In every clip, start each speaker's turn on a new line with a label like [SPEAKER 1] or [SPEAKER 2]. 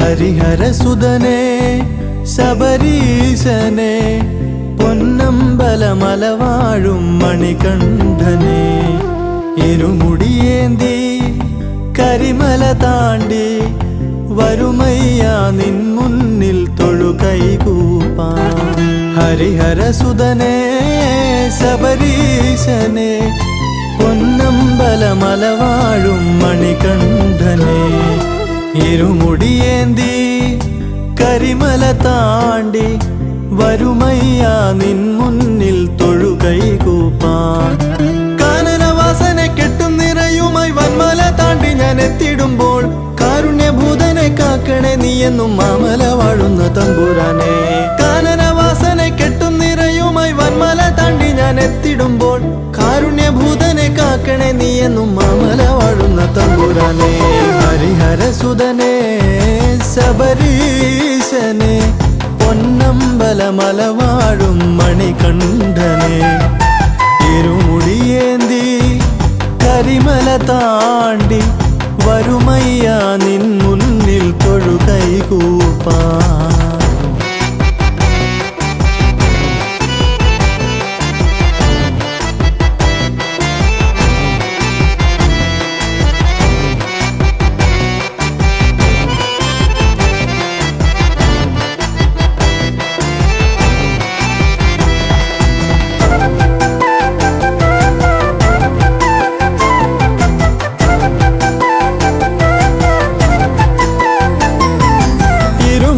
[SPEAKER 1] ഹരിഹരസുതനേ ശബരീശനെ പൊന്നമ്പലമലവാഴും മണികണ്ഠനെ ഇരുമുടിയേന്തി കരിമല താണ്ടി വരുമയ്യ നിൻ മുന്നിൽ തൊഴുകൈകൂപ്പാൻ ഹരിഹരസുതനേ ശബരീശനെ പൊന്നമ്പലമലവാഴും മണികണ്ഠനെ ഇരുമുടിയേന്തി കരിമല താണ്ടി വരുമയ്യ നിൻ മുന്നിൽ തൊഴുകൈകൂപ്പാൻ കാനനവാസനെ കെട്ടും നിറയുമായി വന്മല താണ്ടി ഞാൻ എത്തിടുമ്പോൾ കാരുണ്യഭൂതനെ കാക്കണേ നീ എന്നും മാമല വാഴുന്ന തമ്പുരാനെ കാനനവാസനെ കെട്ടും നിറയുമായി വന്മല താണ്ടി ഞാൻ എത്തിടുമ്പോൾ കാരുണ്യഭൂതനെ കാക്കണേ നീ എന്നും മാമല വാഴുന്ന തമ്പുരാനെ ഹരിഹരസുതനേ ശബരീശനെ പൊന്നമ്പലമലവാഴും മണികണ്ഠനെ ഇരുമുടിയേന്തി കരിമല താണ്ടി വരുമയ്യ നിൻ മുന്നിൽ തൊഴുകൈകൂപ്പാൻ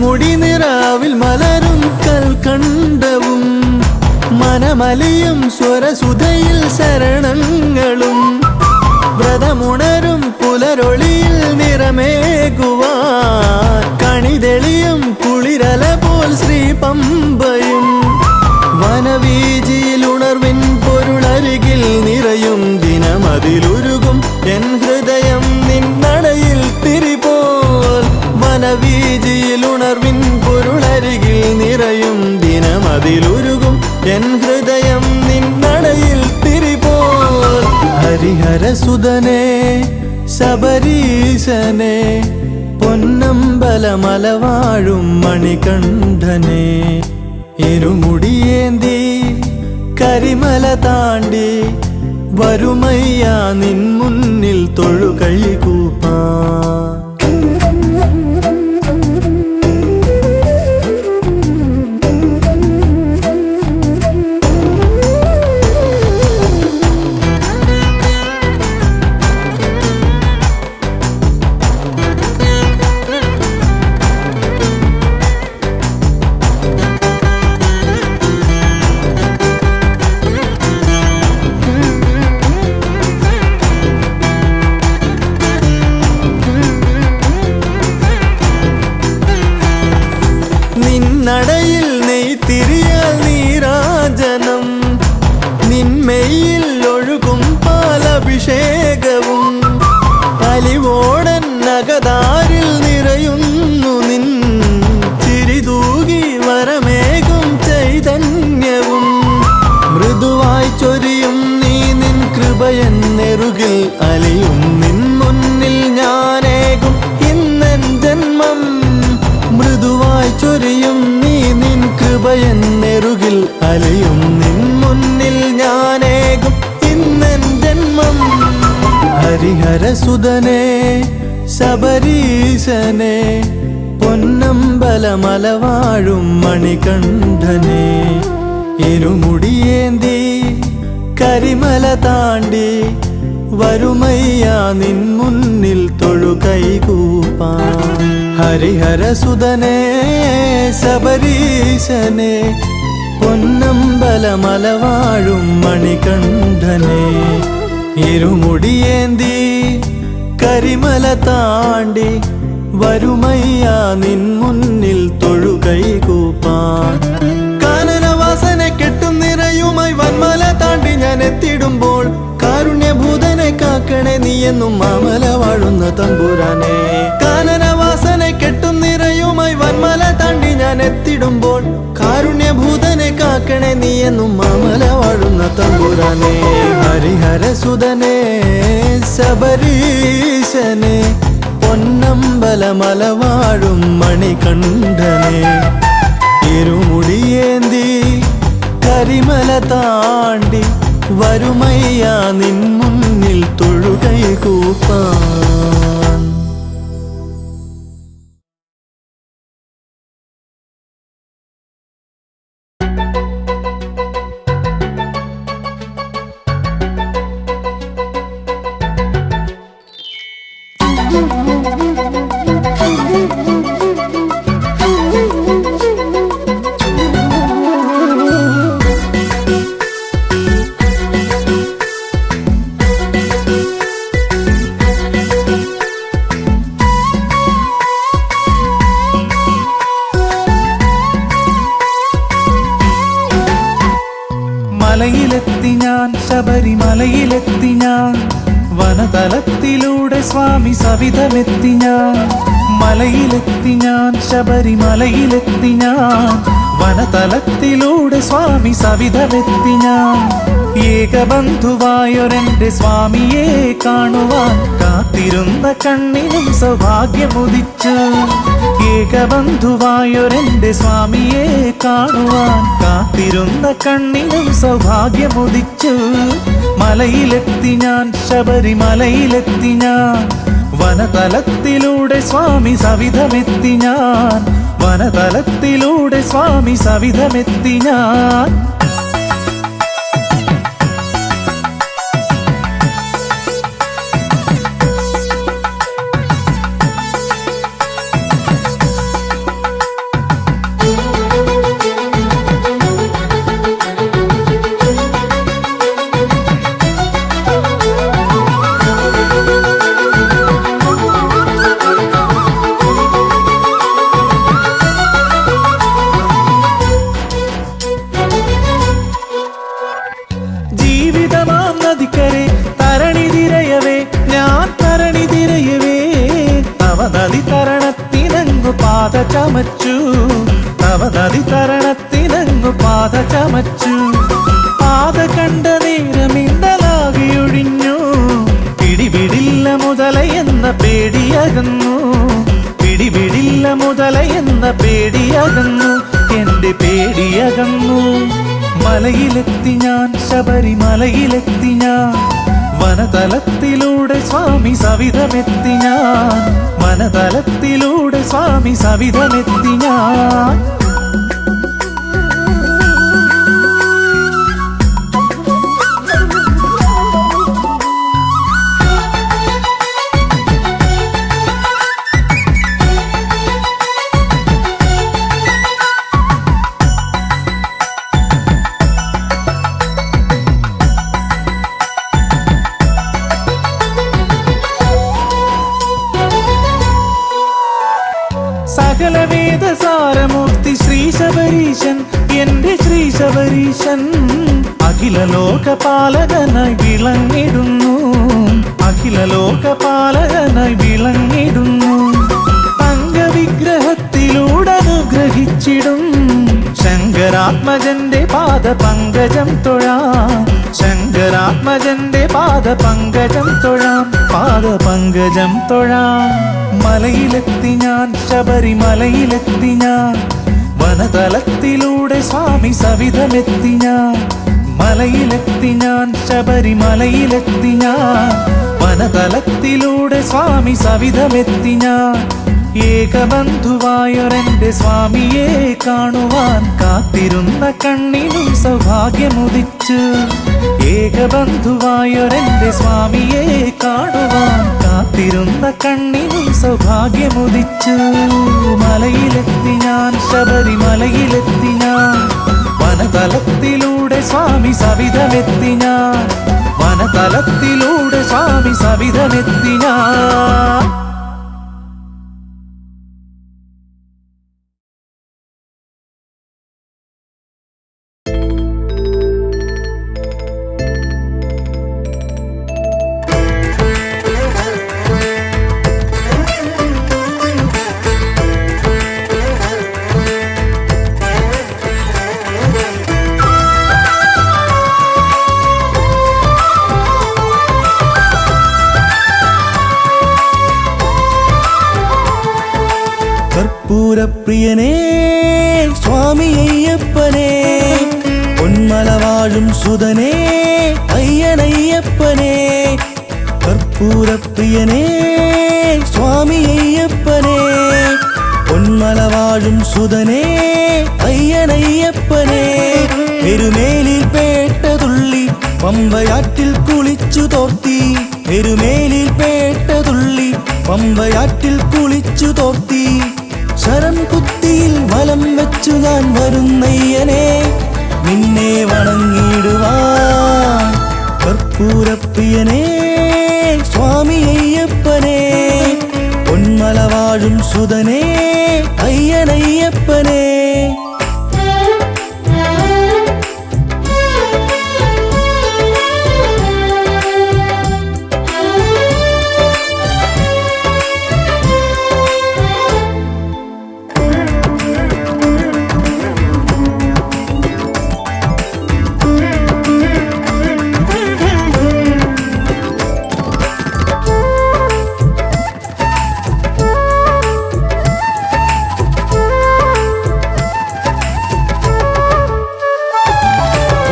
[SPEAKER 1] മുടിനിറാവിൽ മലരും കൽക്കണ്ടവും മനമലിയും സ്വരസുധയിൽ ശരണങ്ങളും വ്രതമുണരും പുലരൊളിയിൽ നിറമേകുവാൻ കണിതെളിയും കുളിരല പോൽ ശ്രീ പമ്പയും വനവീജിയിൽ ഉണർവിൻ പൊരുളരികിൽ നിറയും ദിനമതിലുരുകും എൻ ഹൃദയം നിന്നടയിൽ തിരിപോൽ വനവീജിയിൽ ഉണർവിൻ പൊരുളരികിൽ നിറയും ദിനമതിലുരുകും എൻ ഹൃദയം നിന്നടയിൽ തിരിപോൽ ഹരിഹരസുതനേ ശബരീശനെ പൊന്നമ്പലമലവാഴും മണികണ്ഠനെ ഇരുമുടിയേന്തി കരിമല താണ്ടി വരുമയ്യ നിൻ മുന്നിൽ തൊഴുകൈകൂപ്പാൻ നടയിൽ നെയ്ത്തിരിയാൽ നീരാജനം നിന്മയിൽ ഒഴുകും പാലഭിഷേകവും അലിവോടൻ നഗതാരിൽ നിറയുന്നു നിൻ ചിരിതൂകി വരമേകും ചൈതന്യവും മൃദുവായി ചൊരിയും നീ നിൻ കൃപയൻ നെറുകിൽ അലിയും നിൻ മുന്നിൽ ഞാനേകും ഇന്നെൻ ജന്മം മൃദുവായി ചൊരിയും നീ നിൻ കൃപയൻ നെറുകിൽ അലിയും നിൻ മുന്നിൽ ഞാനേകും ഇന്നെൻ ജന്മം ഹരിഹരസുതനേ ശബരീശനെ പൊന്നമ്പലമലവാഴും മണികണ്ഠനെ ഇരുമുടിയേന്തി കരിമല താണ്ടി വരുമയ്യ നിൻ മുന്നിൽ തൊഴുകൈകൂപ്പാൻ ഹരിഹരസുതനേ ശബരീശനെ പൊന്നമ്പലമലവാഴും മണികണ്ഠനെ ഇരുമുടിയേന്തി കരിമല താണ്ടി വരുമയ്യ നിൻ മുന്നിൽ തൊഴുകൈകൂപ്പാൻ കാനനവാസനെ കെട്ടും നിറയുമായി വന്മല താണ്ടി ഞാൻ എത്തിടുമ്പോൾ കാരുണ്യഭൂതനെ കാക്കണേ നീ എന്നും മാമല വാഴുന്ന തമ്പുരാനെ കാനനവാസനെ കെട്ടും നിറയുമായി വന്മല താണ്ടി ഞാൻ എത്തിടുമ്പോൾ കാരുണ്യഭൂതനെ കാക്കണേ നീ എന്നും മാമല വാഴുന്ന തമ്പുരാനെ ഹരിഹരസുതനേ ശബരീശനെ പൊന്നമ്പല ശബരിമല വാഴും മണികണ്ഠനെ ഇരുമുടിയേന്തി കരിമല താണ്ടി വരുമയ്യ നിൻ മുന്നിൽ തൊഴുകൈ കൂപ്പാൻ.
[SPEAKER 2] മലയിലെത്തി ഞാൻ, ശബരിമലയിലെത്തി ഞാൻ, വനതലത്തിലൂടെ സ്വാമി സവിധമെത്തി ഞാൻ. മലയിലെത്തി ഞാൻ, ശബരിമലയിലെത്തി ഞാൻ, വനതലത്തിലൂടെ സ്വാമി സവിധമെത്തി ഞാൻ. ഏകബന്ധുവായൊരെന്റെ സ്വാമിയെ കാണുവാൻ കാത്തിരുന്ന കണ്ണിനും സൗഭാഗ്യമുദിച്ചു. ഏകബന്ധുവായൊരെന്റെ സ്വാമിയെ കാണുവാൻ കാത്തിരുന്ന കണ്ണിനും സൗഭാഗ്യമുദിച്ചു. മലയിലെത്തി ഞാൻ, ശബരിമലയിലെത്തി ഞാൻ, വനതലത്തിലൂടെ സ്വാമി സവിധമെത്തി ഞാൻ. വനതലത്തിലൂടെ സ്വാമി സവിധമെത്തി ഞാൻ. ജീവിതമാം നദിക്കരെ തരണി തിരയവേ, ഞാൻ തരണി തിരയവേ, തവ നദി തരണത്തിനങ്ങു പാത ചമച്ചു. തവ നദി തരണത്തിനങ്ങു പാത ചമച്ചു. പാത കണ്ട നേരമിന്നലാകിയൊഴിഞ്ഞു. പിടിപിടില്ല മുതലയെന്ന പേടിയകന്നു. പിടിപിടില്ല മുതലയെന്ന പേടിയകന്നു. എന്റെ പേടിയകന്നു. മലയിലെത്തി ഞാൻ, ശബരിമലയിലെത്തി ഞാൻ, വനതലത്തിലൂടെ സ്വാമി സവിധമെത്തി ഞാൻ. വനതലത്തിലൂടെ സ്വാമി സവിധമെത്തി ഞാൻ. സകല വേദസാരമൂർത്തി ശ്രീ ശബരീശൻ, എന്റെ ശ്രീ ശബരീശൻ, അഖില ലോകപാലകനായി വിളങ്ങിടുന്നു. അഖില ലോകപാലകനായി വിളങ്ങിടുന്നു. തങ്കവിഗ്രഹത്തിലൂടെ അനുഗ്രഹിച്ചിടും ശങ്കരാത്മജന്റെ പാദപങ്കജം തൊഴാം. ശങ്കരാത്മജന്റെ പാദപങ്കജം തൊഴാം. പാദപങ്കജം തൊഴാം. മലയിലെത്തി ഞാൻ, ശബരിമലയിലെത്തി ഞാൻ, വനതലത്തിലൂടെ സ്വാമി സവിധമെത്തി ഞാൻ. മലയിലെത്തി ഞാൻ, ശബരിമലയിലെത്തി ഞാൻ, വനതലത്തിലൂടെ സ്വാമി സവിധമെത്തി ഞാൻ. ഏകബന്ധുവായൊരെന്റെ സ്വാമിയെ കാണുവാൻ കാത്തിരുന്ന കണ്ണിനും സൗഭാഗ്യമുദിച്ചു. ഏകബന്ധുവായൊരെന്റെ സ്വാമിയെ കാണുവാൻ കാത്തിരുന്ന കണ്ണിനും സൗഭാഗ്യമുദിച്ചു. മലയിലെത്തി ഞാൻ, ശബരിമലയിലെത്തി ഞാൻ, വനതലത്തിലൂടെ സ്വാമി സവിധമെത്തി ഞാൻ. വനതലത്തിലൂടെ സ്വാമി സവിധമെത്തി ഞാൻ.
[SPEAKER 1] കർപ്പൂരപ്രിയനേ സ്വാമി അയ്യപ്പനേ, പൊന്മല വാഴും സുതനേ അയ്യനയ്യപ്പനേ. കർപ്പൂരപ്രിയനേ സ്വാമി അയ്യപ്പനേ, പൊന്മല വാഴും സുതനേ അയ്യനയ്യപ്പനേ. എരുമേലിൽ പേട്ടതുള്ളി പമ്പയാറ്റിൽ കുളിച്ചു തോർത്തി, എരുമേലിൽ പേട്ടതുള്ളി പമ്പയാറ്റിൽ കുളിച്ചു തോർത്തി. ശരം കുത്തിയിൽ വലം വെച്ചു ഞാൻ വരുന്നയ്യനെ, നിന്നെ വണങ്ങിടുവാൻ. കർപ്പൂരപ്രിയനേ സ്വാമി അയ്യപ്പനേ, പൊന്മല വാഴും സുതനേ അയ്യനയ്യപ്പനേ.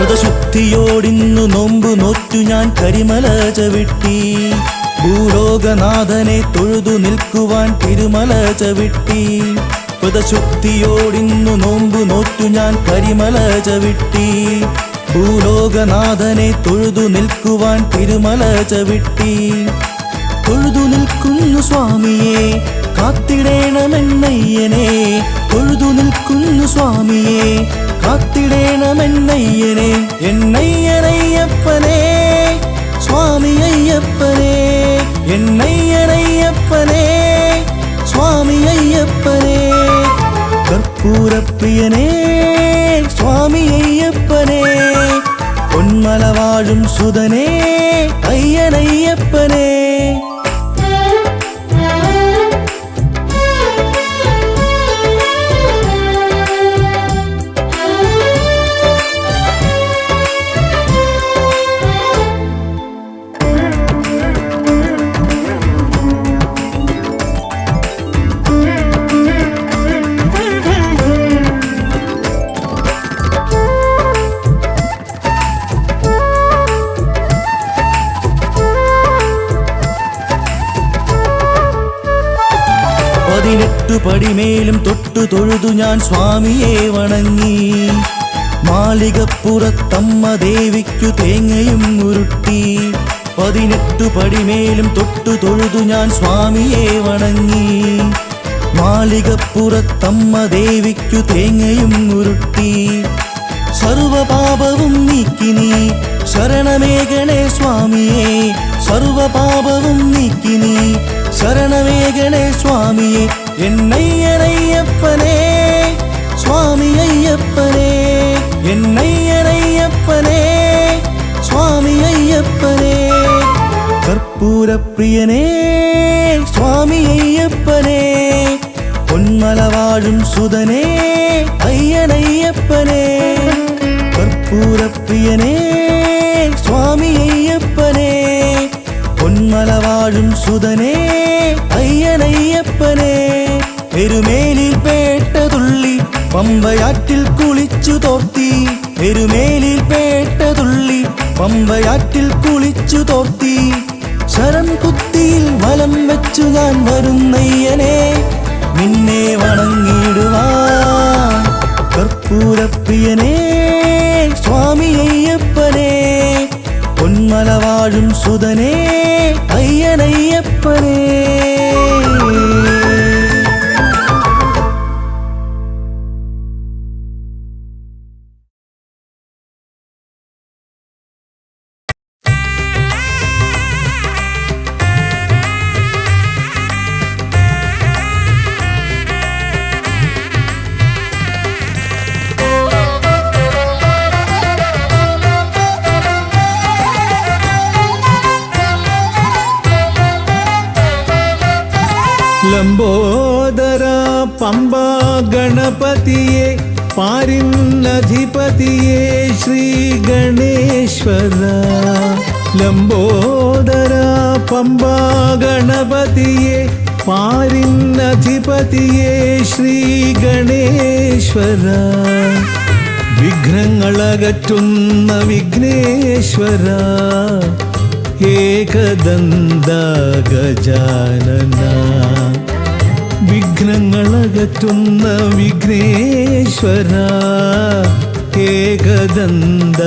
[SPEAKER 1] വ്രതശുദ്ധിയോടിന്നു നോമ്പു നോറ്റു ഞാൻ കരിമല ചവിട്ടി, ഭൂലോകനാഥനെ തൊഴുതു നിൽക്കുവാൻ തിരുമല ചവിട്ടി. വ്രതശുദ്ധിയോടിന്നു നോമ്പു നോറ്റു ഞാൻ കരിമല ചവിട്ടി, ഭൂലോകനാഥനെ തൊഴുതു നിൽക്കുവാൻ തിരുമല ചവിട്ടി. തൊഴുതു നിൽക്കുന്നു സ്വാമിയെ കാത്തിടേണമെന്നയ്യനെ, തൊഴുതു നിൽക്കുന്നു സ്വാമിയെ കാത്തിടേണമെന്നയ്യനെ. എന്നയ്യനയ്യപ്പനേ സ്വാമി അയ്യപ്പനേ, എന്നയ്യനയ്യപ്പനേ സ്വാമി അയ്യപ്പനേ. കർപ്പൂരപ്രിയനേ സ്വാമി അയ്യപ്പനേ, പൊന്മല വാഴും സുതനേ അയ്യനയ്യപ്പനേ. പടിമേലും തൊട്ടു തൊഴുതു ഞാൻ സ്വാമിയെ വണങ്ങി, മാളികപ്പുറത്തമ്മ ദേവിക്കു തേങ്ങയും ഉരുട്ടി. 18 പടിമേലും തൊട്ടു തൊഴുതു ഞാൻ സ്വാമിയെ വണങ്ങി, മാളികപ്പുറത്തമ്മ ദേവിക്കു തേങ്ങയും ഉരുട്ടി. സർവപാപവും നീക്കി നീ ശരണമേകണേ സ്വാമിയെ, സർവപാപവും നീക്കി നീ ശരണമേകണേ സ്വാമിയെ. എന്നയ്യനയ്യപ്പനേ സ്വാമി അയ്യപ്പനേ, എന്നയ്യനയ്യപ്പനേ സ്വാമി അയ്യപ്പനേ. കർപ്പൂരപ്രിയനേ സ്വാമി അയ്യപ്പനേ, പൊന്മല വാഴും സുതനേ അയ്യനയ്യപ്പനേ. കർപ്പൂരപ്രിയനേ സ്വാമി അയ്യപ്പനേ, പൊന്മല വാഴും സുതനേ അയ്യനയ്യപ്പനേ. എരുമേലിൽ പേട്ടതുള്ളി പമ്പയാറ്റിൽ കുളിച്ചു തോർത്തി, എരുമേലിൽ പേട്ടതുള്ളി പമ്പയാറ്റിൽ കുളിച്ചു തോർത്തി. ശരം കുത്തിയിൽ വലം വെച്ചു ഞാൻ വരുന്നയ്യനെ, നിന്നെ വണങ്ങിടുവാൻ. കർപ്പൂരപ്രിയനേ സ്വാമി അയ്യപ്പനേ, പൊന്മല വാഴും സുതനേ അയ്യനയ്യപ്പനേ.
[SPEAKER 2] ലംബോദര പമ്പ ഗണപതിയെ, പാരിന്നധിപതിയെ ശ്രീ ഗണേശ്വര. ലംബോദര പമ്പ ഗണപതിയെ, പാരിന്നധിപതിയേ ശ്രീ ഗണേശ്വര വിഘ്നങ്ങളകറ്റുന്ന വിഘ്നേശ്വര ഏകദന്ത ഗജാനന വിഘ്നങ്ങളകറ്റുന്ന വിഘ്നേശ്വര ഏകദന്ത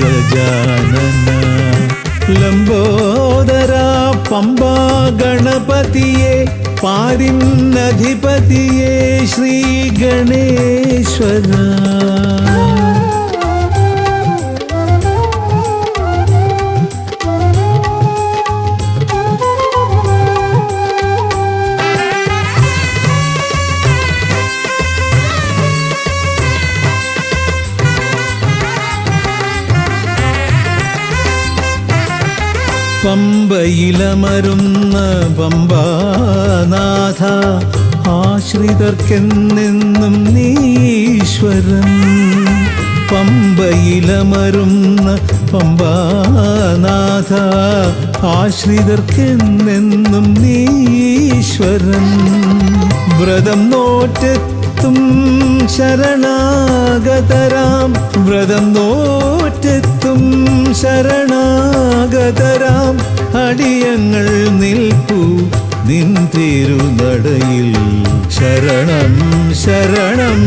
[SPEAKER 2] ഗജാനന ലംബോദര പമ്പാ ഗണപതിയേ പാരിന്നധിപതിയേ ശ്രീ ഗണേശ്വര പമ്പയിലമരുന്ന പമ്പാനാഥ ആശ്രിതർക്കെന്നെന്നും നീശ്വരൻ പമ്പയിലമരുന്ന പമ്പാനാഥ ആശ്രിതർക്കെന്നെന്നും നീശ്വരൻ വ്രതം നോറ്റെത്തും ശരണാഗതരാം വ്രതം നോറ്റെത്തും ശരണാഗതരാം അടിയങ്ങൾ നിൽപ്പു നിൻ തിരുനടയിൽ ശരണം ശരണം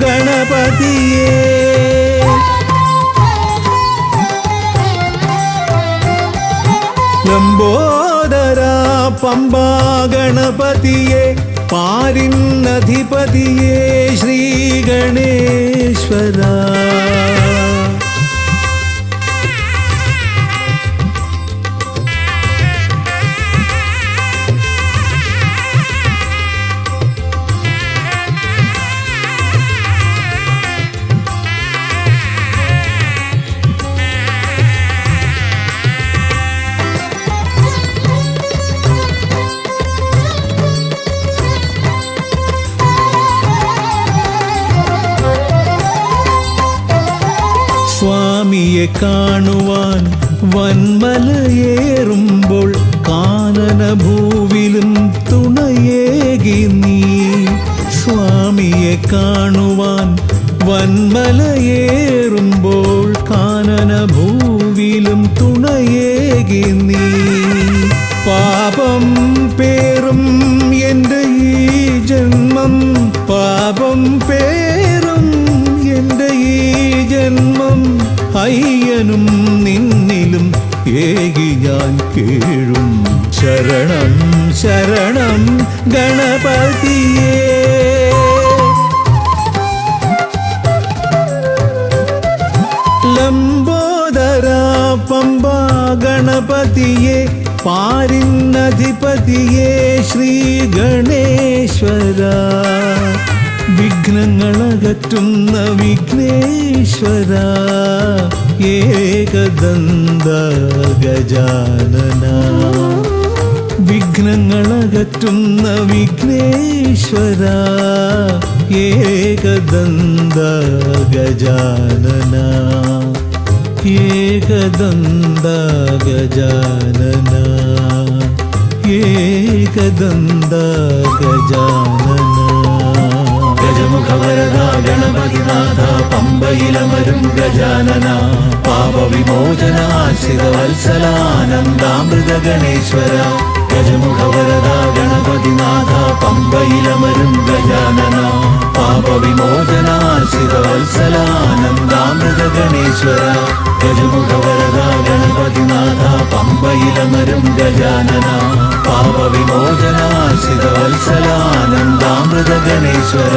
[SPEAKER 2] ഗണപതിയേ ലംബോദര പമ്പാ ഗണപതിയേ പാരിന്നധിപതിയേ ശ്രീ ഗണേശ്വര സ്വാമിയെ കാണുവാൻ വന്മലയേറുമ്പോൾ കാനനഭൂവിലും തുണയേകി നീ സ്വാമിയെ കാണുവാൻ വന്മലയേറുമ്പോൾ കാനനഭൂവിലും തുണയേകി നീ പാപം പേറും എൻ്റെ ഈ ജന്മം പാപം പേറും എൻ്റെ ഈ ജന്മം അയ്യനും നിന്നിലും ഏകി ഞാൻ കേഴും ശരണം ശരണം ഗണപതിയേ ലംബോദര പമ്പാ ഗണപതിയേ പാരിന്നധിപതിയേ ശ്രീ ഗണേശ്വര വിഘ്നങ്ങളകറ്റുന്ന വിഘ്നേശ്വര ഏകദന്ത ഗജാനന വിഘ്നങ്ങളകറ്റുന്ന വിഘ്നേശ്വര ഏകദന്ത ഗജാനന ഏകദന്ത ഗജാനന ഏകദന്ത ഗജാനന ഗജമുഖവരദ ഗണപതിനാഥ പമ്പയിലമരും ഗജാനന പാപവിമോചന ആശ്രിത വത്സലാനന്ദാമൃത ഗണേശ്വര ഗജമുഖവരദ ഗണപതിനാഥ പമ്പയിലമരും ഗജാനന പാപവിമോചന ആശ്രിത വത്സലാനന്ദാമൃത ഗണേശ്വര ഗജമുഖവരദ ഗണപതിനാഥ പമ്പയിലമരും ഗജാനന പാപവിമോചന ആശ്രിത വത്സലാനന്ദാമൃത ഗണേശ്വര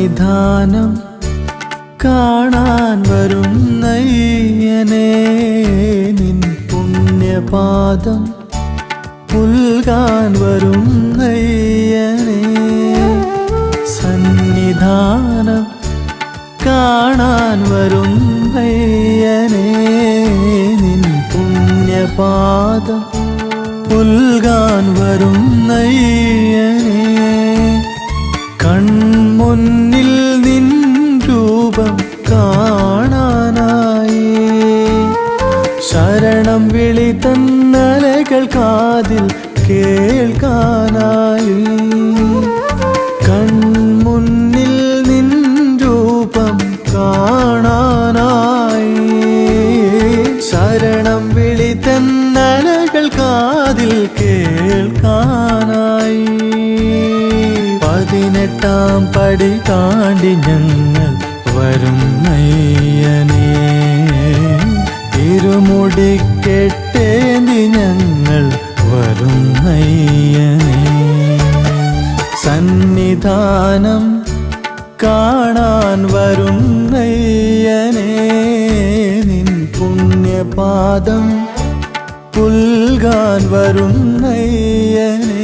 [SPEAKER 1] സന്നിധാനം കാണാൻ വരുന്നയ്യനേ നിൻ പുണ്യപാദം പുൽകാൻ വരുന്നയ്യനേ സന്നിധാനം കാണാൻ വരുന്നയ്യനേ നിൻ പുണ്യപാദം പുൽകാൻ വരുന്നയ്യനേ കൺമുന്നിൽ നിൻ രൂപം കാണാനായി ശരണം വിളി തന്നലകൾ കാതിൽ കേൾക്കാനായി കൺമുന്നിൽ നിൻ രൂപം കാണാനായി ശരണം വിളി തന്നലകൾ കാതിൽ കേൾക്കാനായി 18-ാം പടി താണ്ടി ഞങ്ങൾ വരുന്നയ്യനേ ഇരുമുടിക്കെട്ടേന്തി ഞങ്ങൾ വരുന്നയ്യനേ സന്നിധാനം കാണാൻ വരുന്നയ്യനേ നിൻ പുണ്യപാദം പുൽകാൻ വരുന്നയ്യനേ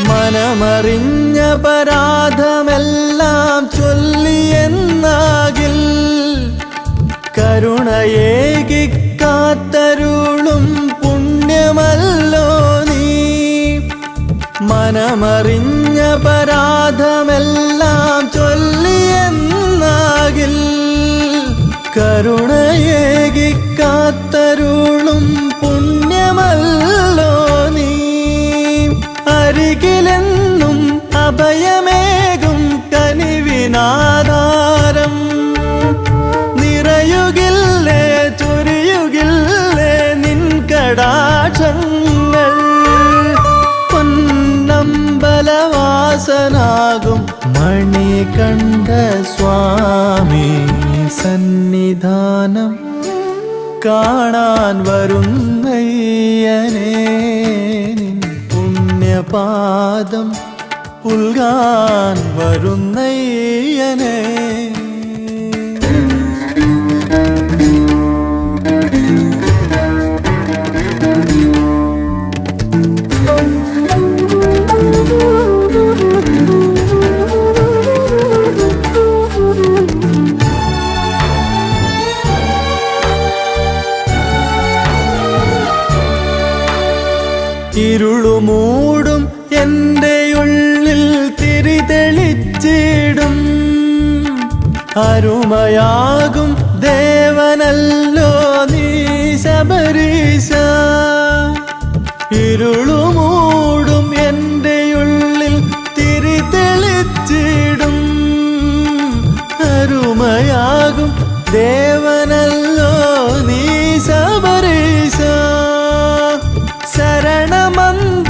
[SPEAKER 1] മനമറിഞ്ഞ പരാധമെല്ലാം ചൊല്ലിയെന്നാകിൽ കരുണയേകി കാത്തരുളും പുണ്യമല്ലോ നീ മനമറിഞ്ഞ പരാധമെല്ലാം ചൊല്ലിയെന്നാകിൽ കരുണയേകി കാത്തരുളും പുണ്യമല്ലോ നീ അരികിലെന്നും അഭയമേകും കനിവിനാധാരം നിറയുകില്ലേ ചൊരിയുകില്ലേ നിൻ കടാക്ഷങ്ങൾ പൊന്നമ്പലവാസനാകും മണികണ്ഠ സ്വാമി സന്നിധാനം കാണാൻ വരുന്നയ്യനേ പാദം പുൽകാൻ വരുന്നയ്യനേ ഇരുളുമൂടും എൻ്റെ ഉള്ളിൽ തിരിതെളിച്ചിടും അരുമയാകും ദേവനല്ലോ നീ ശബരീശ ഇരുളുമൂടും എൻ്റെ ഉള്ളിൽ തിരിതെളിച്ചിടും അരുമയാകും ദേവനല്ലോ നീ ശബരീശ ശരണമന്ത്രധ്വനി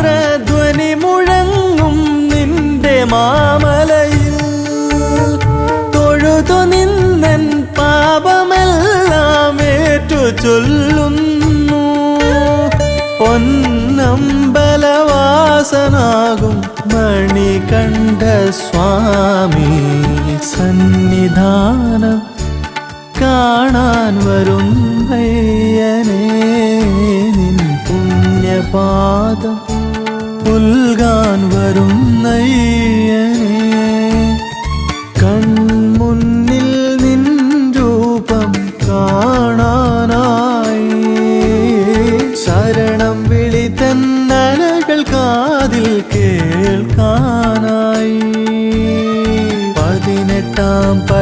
[SPEAKER 1] മുഴങ്ങും നിന്റെ മാമലയിൽ തൊഴുതു നിന്നൻ പാപമെല്ലാം ഏറ്റു ചൊല്ലുന്നു പൊന്നമ്പലവാസനാകും മണികണ്ഠ സ്വാമി സന്നിധാനം കാണാൻ വരുന്നയ്യനേ നിൻ പുണ്യപാദം പുൽകാൻ വരുന്നയ്യനേ കൺമുന്നിൽ നിൻ രൂപം കാണാനായി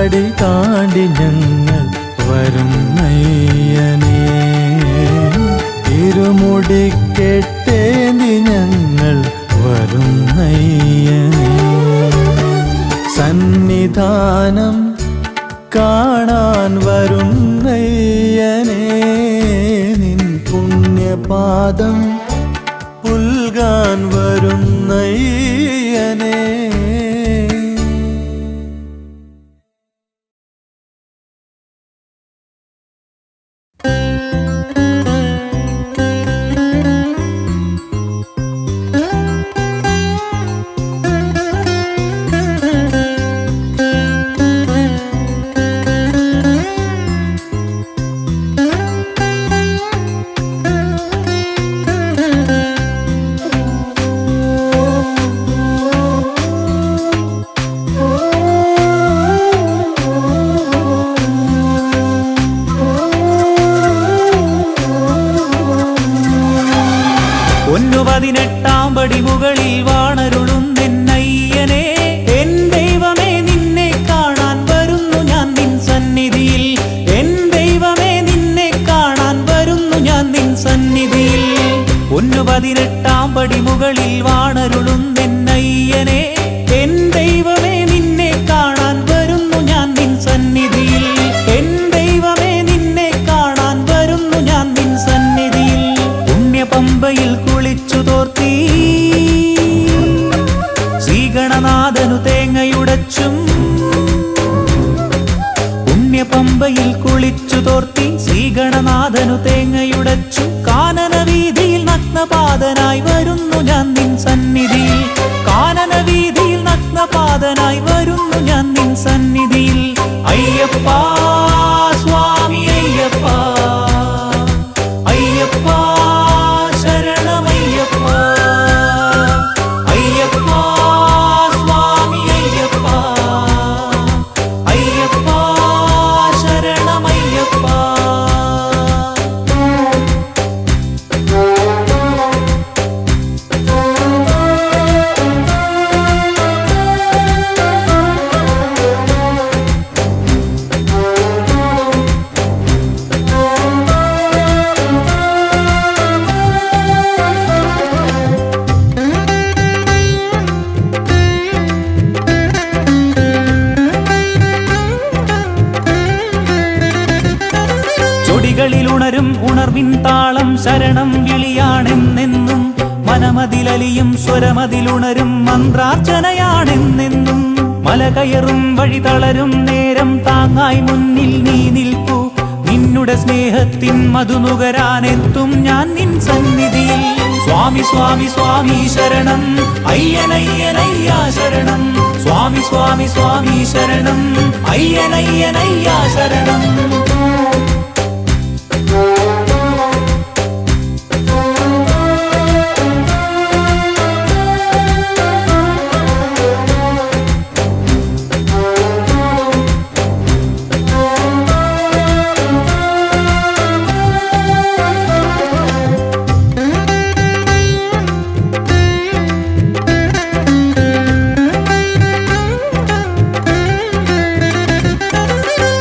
[SPEAKER 1] പടി താണ്ടി ഞങ്ങൾ വരുന്നയ്യനേ. ഇരുമുടിക്കെട്ടേന്തി ഞങ്ങൾ വരുന്നയ്യനേ. സന്നിധാനം കാണാൻ വരുന്നയ്യനേ. നിൻ പുണ്യപാദം പുൽകാൻ വരുന്നയ്യനേ.
[SPEAKER 3] പതിനെട്ടാം പടി മുകളിൽ വാണരുളുന്നെന്നയ്യനേ. എൻ ദൈവമേ നിന്നെ കാണാൻ വരുന്നു ഞാൻ നിൻ സന്നിധിയിൽ. എൻ ദൈവമേ നിന്നെ കാണാൻ വരുന്നു ഞാൻ നിൻ സന്നിധിയിൽ. 18 പടി മുകളിൽ വാണരുളുന്നെന്നയ്യനേ. എൻ ദൈവമേ നിന്നെ കാണാൻ വരുന്നു ഞാൻ നിൻ സന്നിധിയിൽ. എൻ ദൈവമേ നിന്നെ കാണാൻ വരുന്നു ഞാൻ നിൻ സന്നിധിയിൽ. പുണ്യപമ്പയിൽ കുളിച്ചു തോർത്തി ശ്രീഗണനാഥനു തേങ്ങയുടച്ചും. പുണ്യപമ്പയിൽ കുളിച്ചു തോർത്തി ശ്രീഗണനാഥനു തേങ്ങയുടച്ചും. കാനന വീതിയിൽ നഗ്നപാദനായി വരുന്നു ഞാൻ നിൻ സന്നിധിയിൽ. കാനന വീതിയിൽ നഗ്നപാദനായി വരുന്നു ഞാൻ നിൻ സന്നിധിയിൽ. അയ്യപ്പ സ്വാമി അയ്യപ്പ, അയ്യപ്പ ശരണമയ്യപ്പ, അയ്യപ്പ സ്വാമി അയ്യപ്പ, അയ്യപ്പ ശരണമയ്യപ്പ. ചൊടികളിലുണരും ഉണർവിൻ താളം ശരണം വിളിയാണെന്നെന്നും. മനമതിലലിയും സ്വരമതിലുണരും മന്ത്രാർച്ചനയാണെന്നെന്നും. മല കയറും വഴി തളരും നേരം താങ്ങായി മുന്നിൽ നീ നിൽക്കൂ. നിന്നുടെ സ്നേഹത്തിൻ മധുനുകരാനെത്തും ഞാൻ നിൻ സന്നിധിയിൽ. സ്വാമി സ്വാമി സ്വാമി ശരണം അയ്യനയ്യനയ്യാ ശരണം. സ്വാമി സ്വാമി സ്വാമി ശരണം അയ്യനയ്യനയ്യാ ശരണം.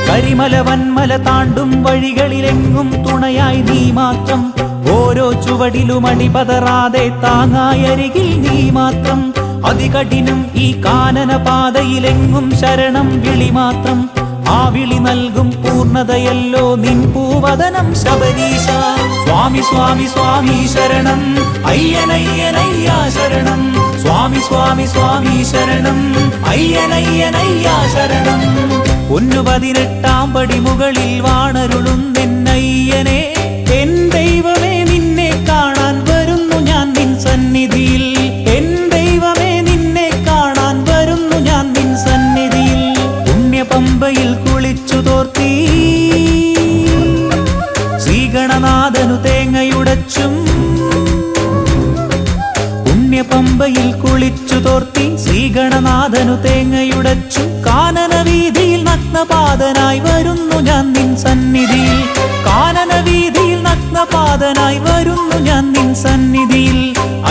[SPEAKER 3] കരിമല വന്മല താണ്ടും വഴികളിലെങ്ങും തുണയായി നീ മാത്രം. ഓരോ ചുവടിലും അടിപതറാതെ താങ്ങായി അരികിൽ നീ മാത്രം. അതികഠിനം ഈ കാനന പാതയിലെങ്ങും ശരണം വിളി മാത്രം. ആ വിളി നൽകും പൂർണ്ണതയല്ലോ നിൻ പൂവദനം ശബരീശ. സ്വാമി സ്വാമി സ്വാമി ശരണം അയ്യനയ്യനയ്യാ ശരണം. സ്വാമി സ്വാമി സ്വാമി ശരണം അയ്യനയ്യനയ്യാ ശരണം. 18 പടി മുകളിൽ വാണരുളുന്നെന്നയ്യനേ. എൻ ദൈവമേ നിന്നെ കാണാൻ വരുന്നു ഞാൻ നിൻ സന്നിധിയിൽ. എൻ ദൈവമേ നിന്നെ കാണാൻ വരുന്നു ഞാൻ നിൻ സന്നിധിയിൽ. പുണ്യപമ്പയിൽ കുളിച്ചു തോർത്തി ശ്രീഗണനാഥനു തേങ്ങയുടച്ചും. പുണ്യപമ്പയിൽ കുളിച്ചു തോർത്തി ശ്രീഗണനാഥനു തേങ്ങയുടച്ചും. കാനന വീതിയിൽ നഗ്നപാദനായി വരുന്നു ഞാൻ നിൻ സന്നിധിയിൽ. കാനന വീതിയിൽ നഗ്നപാദനായി വരുന്നു ഞാൻ നിൻ സന്നിധിയിൽ.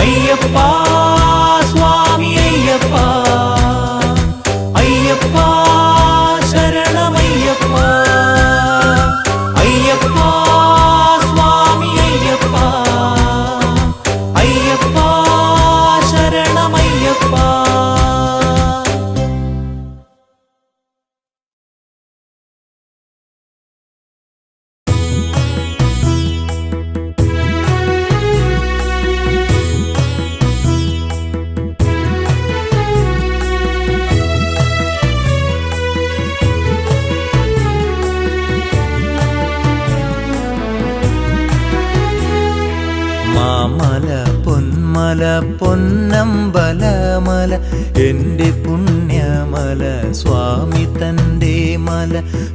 [SPEAKER 3] അയ്യപ്പ സ്വാമി അയ്യപ്പ, അയ്യപ്പ ശരണം.
[SPEAKER 1] പൊന്മല പൊന്നമ്പലമല എൻ്റെ പുണ്യമല സ്വാമി തൻ്റെ മല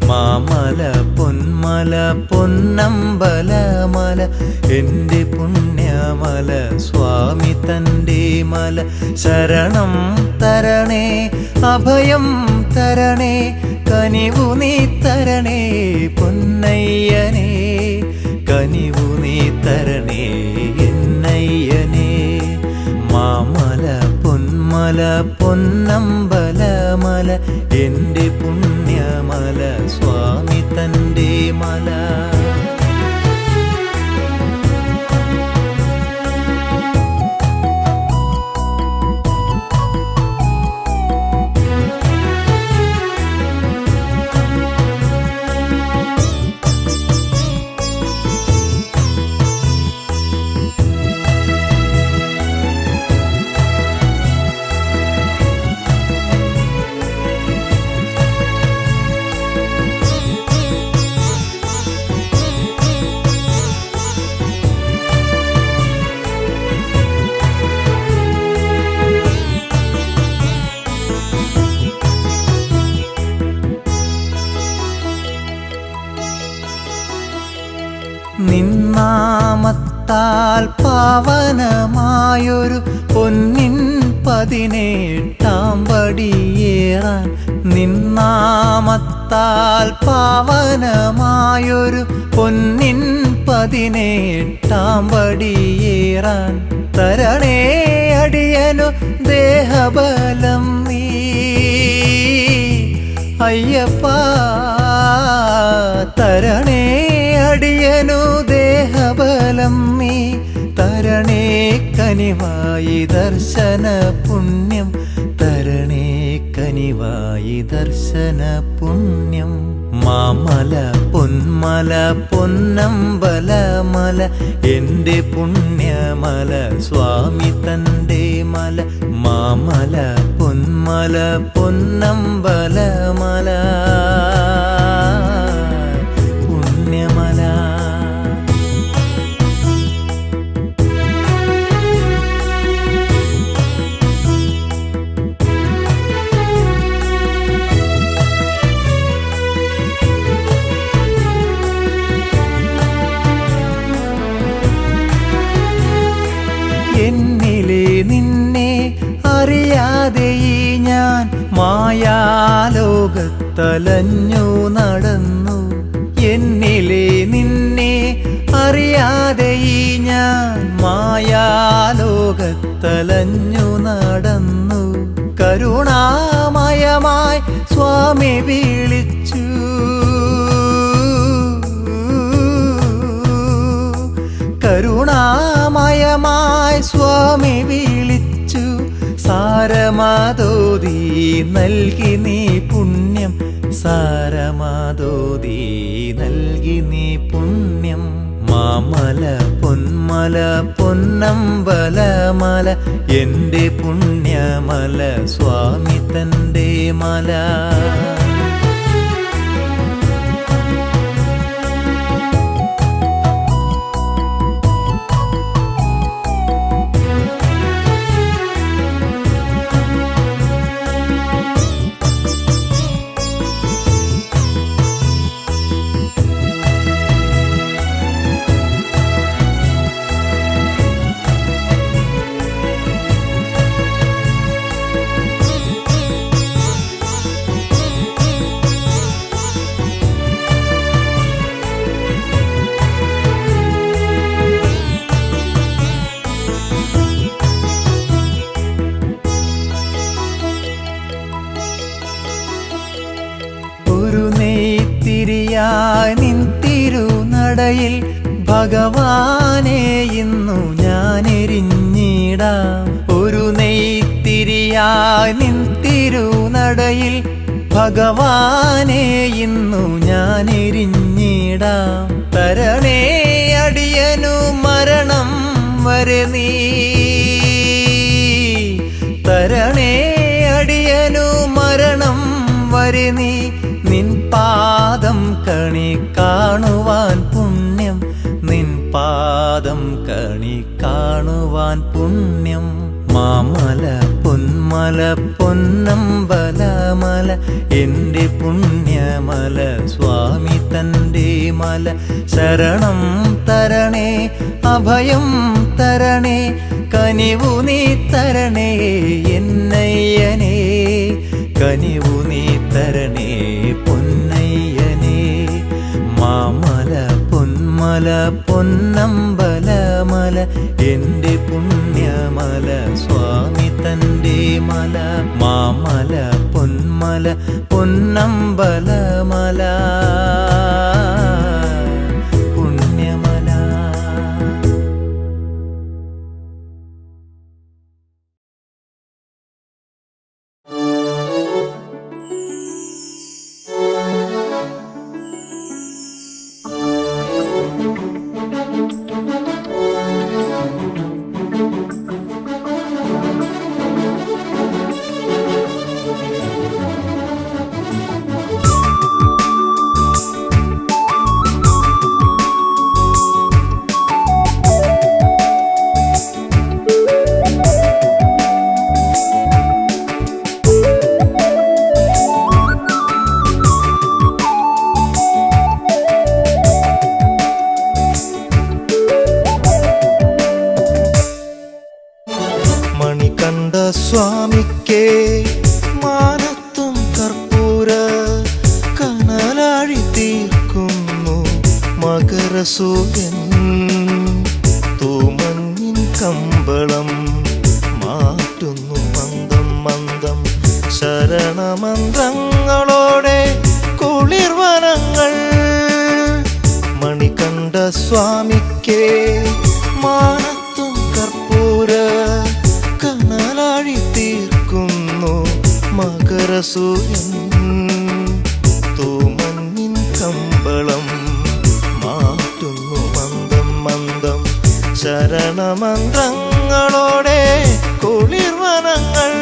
[SPEAKER 1] മാമല പൊന്മല പൊന്നമ്പലമല എൻ്റെ പുണ്യമല സ്വാമി തൻ്റെ മല ശരണം തരണേ അഭയം തരണേ കനിവു നീ തരണേ പൊന്നയ്യനേ കനിവു നീ തരണേ എന്നയ്യനേ മാമല പൊന്മല പൊന്നമ്പലമല എൻ്റെ പുണ്യമല സ്വാമി തൻ്റെ മല നിന്നാമത്താൽ പാവനമായൊരു പൊന്നിൻ 18 പടിയേറാൻ നിന്നാമത്താൽ പാവനമായൊരു പൊന്നിൻ 18 പടിയേറാൻ തരണേ അടിയനു ദേഹബലം നീ അയ്യപ്പ തരണേ അടിയനു ദേഹബലം നീ തരണേ കനിവായി ദർശന പുണ്യം തരണേ കനിവായി ദർശന പുണ്യം മാമല പൊന്മല പൊന്നമ്പലമല എൻ്റെ പുണ്യമല സ്വാമി തൻ്റെ മല മാമല പൊന്മല പൊന്നമ്പലമല പുണ്യമല എന്നിലെ നിന്നെ അറിയാതെ ഞാൻ മായാലോകത്തലഞ്ഞു നടന്നു എന്നിലെ നിന്നെ അറിയാതെ ഞാൻ മായാലോകത്തലഞ്ഞു നടന്നു കരുണാമയമായി സ്വാമി വിളിച്ചു കരുണാമയമായി സ്വാമി വിളിച്ചു സാരമാതോതി നൽകി നീ പുണ്യം സാരമാതോതി നൽകി നീ പുണ്യം മാമല പൊന്മല പൊന്നമ്പലമല എൻ്റെ പുണ്യമല സ്വാമി തൻ്റെ മല നിൻ തിരുനടയിൽ ഭഗവാനെ ഇന്നു ഞാൻ എരിഞ്ഞിടാം ഒരു നെയ്ത്തിരിയായി നിൻ തിരുനടയിൽ ഭഗവാനെ ഇന്നു ഞാൻ എരിഞ്ഞിടാം തരണേ അടിയനു മരണം വരെ നീ തരണേ അടിയനു മരണം വരെ നീ നിൻ പാദം കണി കാണുവാൻ പുണ്യം നിൻ പാദ
[SPEAKER 3] പാദം കണി കാണുവാൻ പുണ്യം. മാമല പൊന്മല പൊന്നമ്പലമല എൻ്റെ പുണ്യമല സ്വാമി തൻ്റെ മല. ശരണം തരണേ അഭയം തരണേ കനിവു നീ തരണേ എന്നയ്യനേ. കനിവു നീ തരണേ പൊന്നയ്യനേ. മാമല പൊന്മല പൊന്നമ്പലമല എൻ്റെ പുണ്യമല സ്വാമി തൻ്റെ മല. മാമല പൊന്മല പൊന്നമ്പലമല പുണ്യമല.
[SPEAKER 2] സ്വാമിക്കേ മാനത്തും കർപ്പൂര കനലാഴി തീർക്കുന്നു മകരസൂര്യൻ. തൂമഞ്ഞിൻ കമ്പളം മാറ്റുന്നു മന്ദം മന്ദം ശരണമന്ത്രങ്ങളോടെ കുളിർവനങ്ങൾ. മണികണ്ഠ സ്വാമിക്കേ മാനത്തും കർപ്പൂര കനലാഴി തീർക്കുന്നു മകരസൂര്യൻ. തൂമഞ്ഞിൻ കമ്പളം മാറ്റുന്നു മന്ദം മന്ദം ശരണമന്ത്രങ്ങളോടെ കുളിർവനങ്ങൾ.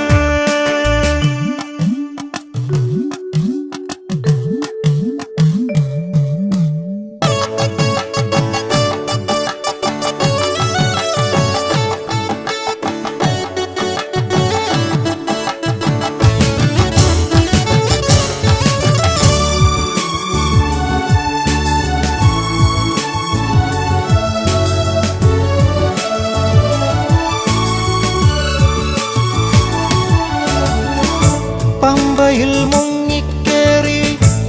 [SPEAKER 2] പമ്പയിൽ മുങ്ങിക്കേറി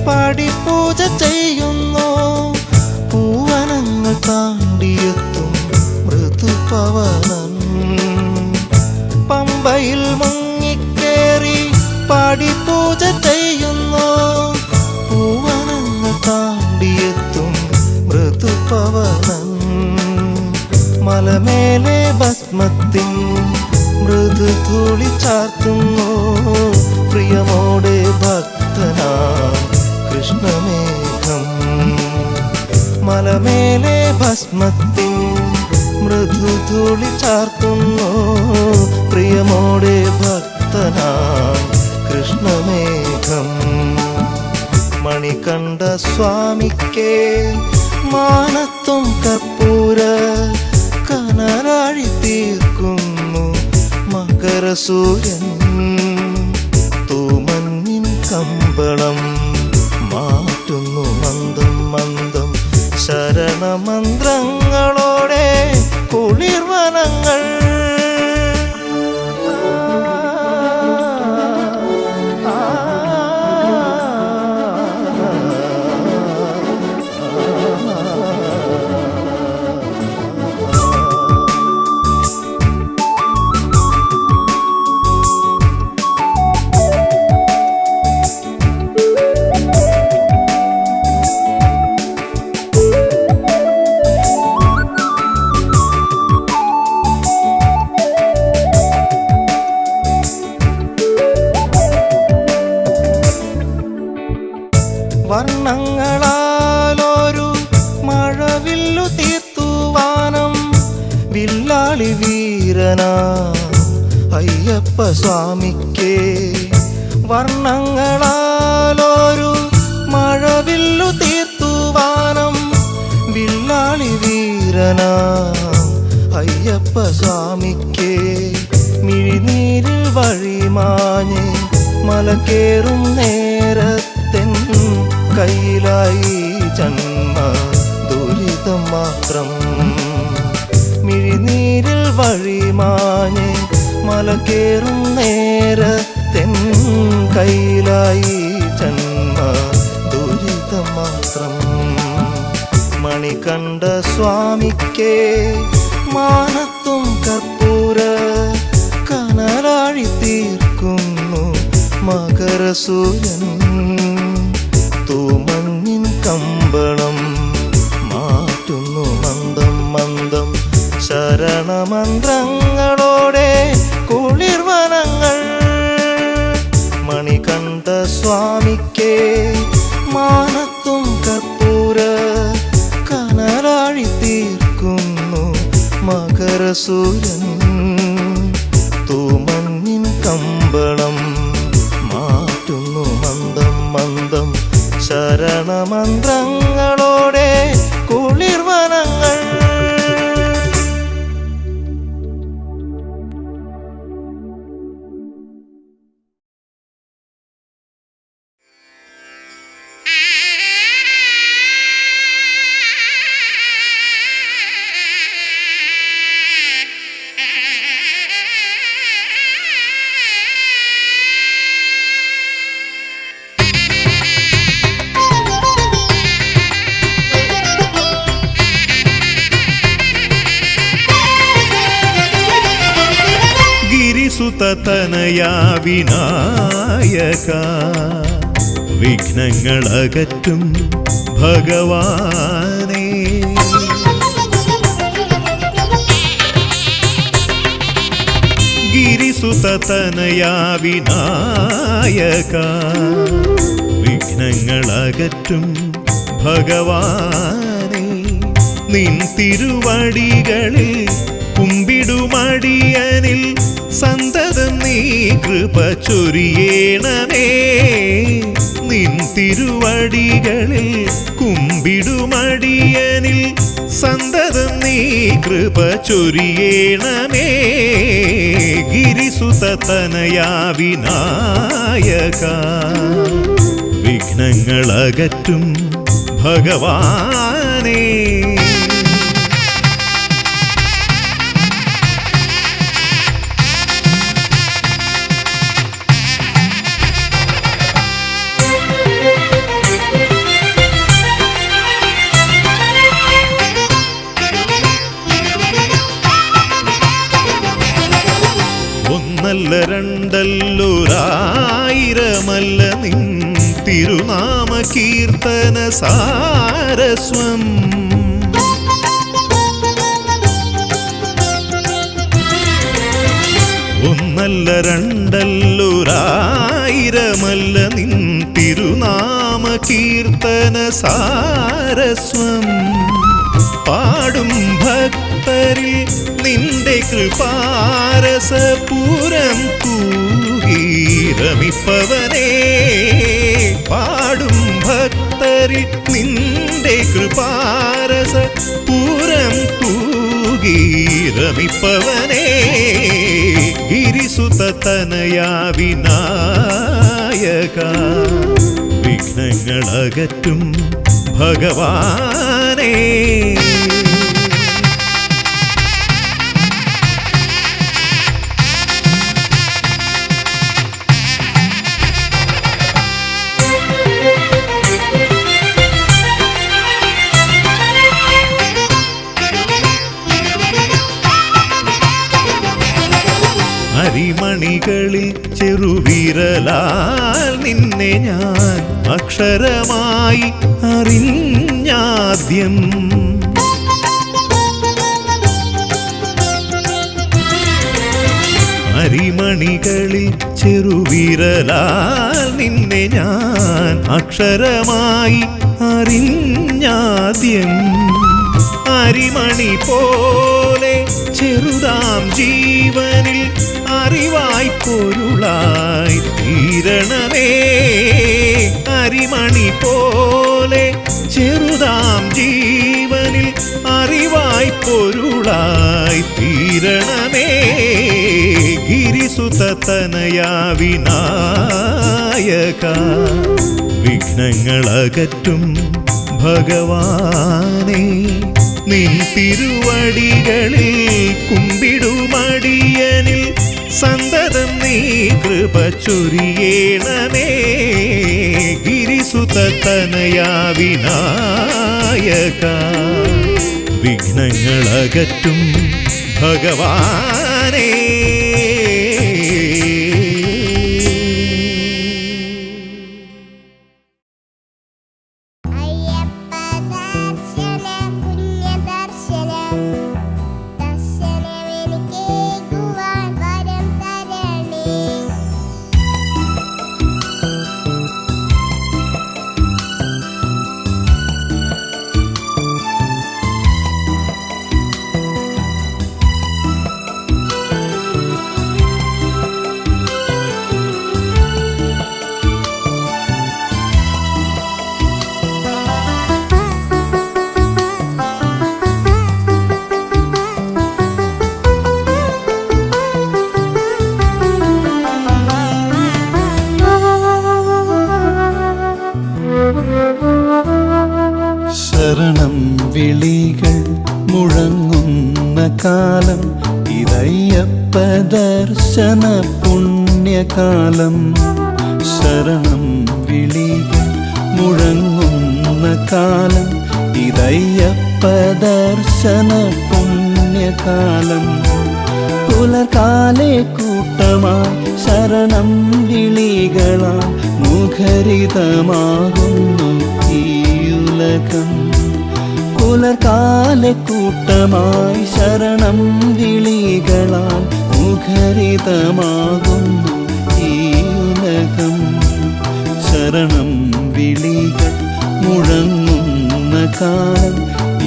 [SPEAKER 2] പടിപൂജ ചെയ്യുന്നു. പൂവനങ്ങൾ താണ്ടിയെത്തും മൃദുപവനൻ. പമ്പയിൽ മുങ്ങിക്കേറി പടിപൂജ ചെയ്യുന്നു. പൂവനങ്ങൾ താണ്ടിയെത്തും മൃദുപവനൻ. മലമേലെ ഭസ്മത്തിൻ മൃദുധൂളി ചാർത്തുന്നു പ്രിയമോടെ ഭക്തനാ കൃഷ്ണമേഘം. മലമേലെ ഭസ്മത്തിൻ മൃദുധൂളി ചാർത്തുന്നു പ്രിയമോടെ ഭക്തനാ കൃഷ്ണമേഘം. മണികണ്ഠ സ്വാമിക്കേ മാനത്തും കർപ്പൂര കനലാഴി തീർക്കുന്നു മകരസൂര്യൻ. തൂമഞ്ഞിൻ കമ്പളം മാറ്റുന്നു മന്ദം മന്ദം ശരണമന്ത്രങ്ങളോടെ കുളിർവനങ്ങൾ. വർണ്ണങ്ങളാലൊരു മഴവില്ലു തീർത്തുവാനം വില്ലാളി വീരനാ അയ്യപ്പ സ്വാമിക്കേ. വർണ്ണങ്ങളാലൊരു മഴവില്ലു തീർത്തുവാനം വില്ലാളി വീര വീരനാം അയ്യപ്പ സ്വാമിക്കേ മിഴിനീരിൽ വഴിമാഞ്ഞ് മലകേറും നേരത്തെൻ കയ്യിലായി ജന്മ ദുരിതം മാത്രം. മിഴിനീരിൽ വഴിമാഞ്ഞ് മലകേറും നേരത്തെൻ കയ്യിലായി ജന്മ ദുരിതം മാത്രം. മണികണ്ഠ സ്വാമിക്കേ മാനത്തും കർപ്പൂര കനലാഴി തീർക്കുന്നു മകരസൂര്യൻ. തൂമഞ്ഞിൻ കമ്പളം മാറ്റുന്നു മന്ദം മന്ദം ശരണമന്ത്രങ്ങളോടെ കുളിർവനങ്ങൾ. മണികണ്ഠ സ്വാമിക്കേ മാനത്തും കർപ്പൂര കനലാഴി തീർക്കുന്നു മകരസൂര്യൻ. തൂമഞ്ഞിൻ കമ്പളം മാറ്റുന്നു മന്ദം മന്ദം ശരണമന്ത്രങ്ങളോടെ കുളിർവനങ്ങൾ.
[SPEAKER 4] സുതനയാ വിനായക വിഘ്നങ്ങളകറ്റും ഭഗവാനേ. ഗിരിസുതനയാ വിനായക വിഘ്നങ്ങളകറ്റും ഭഗവാനേ. നിൻ തിരുവടികളിൽ കുമ്പിടുമടിയനിൽ സന്തതം നീ കൃപ ചൊരിയേണമേ. നിൻ തിരുവടികളിൽ കുമ്പിടുമടിയനിൽ സന്തതം നീ കൃപ ചൊരിയേണമേ. ഗിരിസുതനയാ വിനായക വിഘ്നങ്ങളകറ്റും ഭഗവാനേ. ഒന്നല്ല രണ്ടല്ലൊരായിരമല്ല നിൻ തിരുനാമ കീർത്തന സാരസ്വം. ഒന്നല്ല രണ്ടല്ലൊരായിരമല്ല നിൻ തിരുനാമ കീർത്തന സാരസ്വം. പാടും ഭക്തരിൽ നിന്റെ കൃപാരസപൂരം തൂകീരമിപ്പവനേ. പാടും ഭക്തരിൽ നിന്റെ കൃപാരസപൂരം തൂകീരമിപ്പവനേ. ഗിരിസുതനയാ വിനായക വിഘ്നങ്ങളകറ്റും ഭഗവാനേ. അരിമണികളിൽ ചെറുവിരലാൽ നിന്നെ ഞാൻ അക്ഷരമായി അറിഞ്ഞാദ്യം. അരിമണികളിൽ ചെറുവിരലാൽ നിന്നെ ഞാൻ അക്ഷരമായി അറിഞ്ഞാദ്യം. അരിമണി പോലെ ചെറുതാം ജീവനിൽ അറിവായി പൊരുളായി തീരണമേ. അരിമണി പോലെ ചെറുതാം ജീവനിൽ അറിവായി പൊരുളായി തീരണമേ ഗിരിസുതനയാ വിനായക വിഘ്നങ്ങളകറ്റും ഭഗവാനേ നിൻ തിരുവടികളിൽ കുമ്പിടുമടിയനിൽ സന്തതം നീ കൃപ ചൊരിയേണമേ ഗിരിസുതനയാ വിനായക വിഘ്നങ്ങളകറ്റും ഭഗവാനേ
[SPEAKER 2] ശരണം വിളികൾ മുഴങ്ങുന്ന കാലം ഇതയ്യപ്പ ദർശന പുണ്യകാലം ശരണം വിളികൾ മുഴങ്ങുന്ന കാലം ഇതയ്യപ്പ ദർശന പുണ്യകാലം പുലർകാലെ കൂട്ടമായി ശരണം വിളികളാൽ മുഖരിതമാകുന്നു ഈ ഉലകം പുലർകാലെ കൂട്ടമായി ശരണം വിളികളാൽ മുഖരിതമാകുന്നു ഈ ഉലകം ശരണം വിളികൾ മുഴങ്ങുന്ന കാലം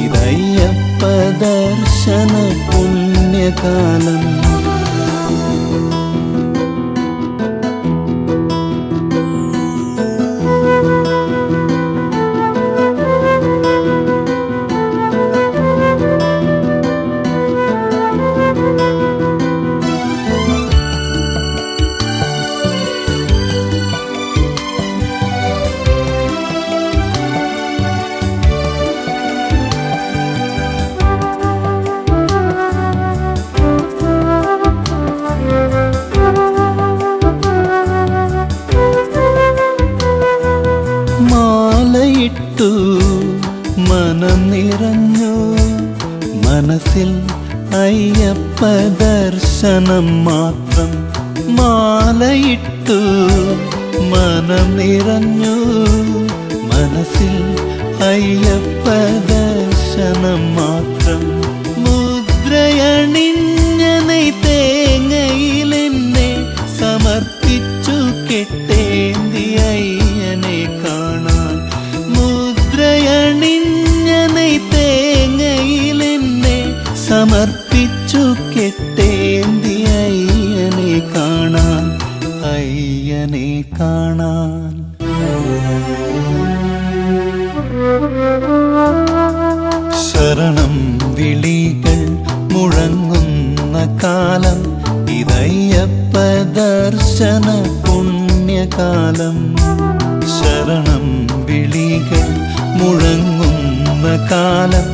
[SPEAKER 2] ഇതയ്യപ്പ ദർശന പുണ്യകാലം മനം നിറഞ്ഞു മനസ്സിൽ അയ്യപ്പ ദർശനം മാത്രം മാലയിട്ടു മനം നിറഞ്ഞു മനസ്സിൽ അയ്യപ്പ ദർശനം മാത്രം മുദ്രയണിഞ്ഞ തേങ്ങയിലെന്നെ സമർപ്പിച്ചു കെട്ടേന്തി അയ്യനെ കാണാൻ മുദ്രയണിഞ്ഞ തേങ്ങയിലെന്നെ സമർപ്പിച്ചു കെട്ടേന്തി അയ്യനെ കാണാൻ അയ്യനെ കാണാൻ ശരണം വിളികൾ മുഴങ്ങുന്ന കാലം ഇതയ്യപ്പ ദർശന പുണ്യകാലം ശരണം വിളികൾ മുഴങ്ങുന്ന കാലം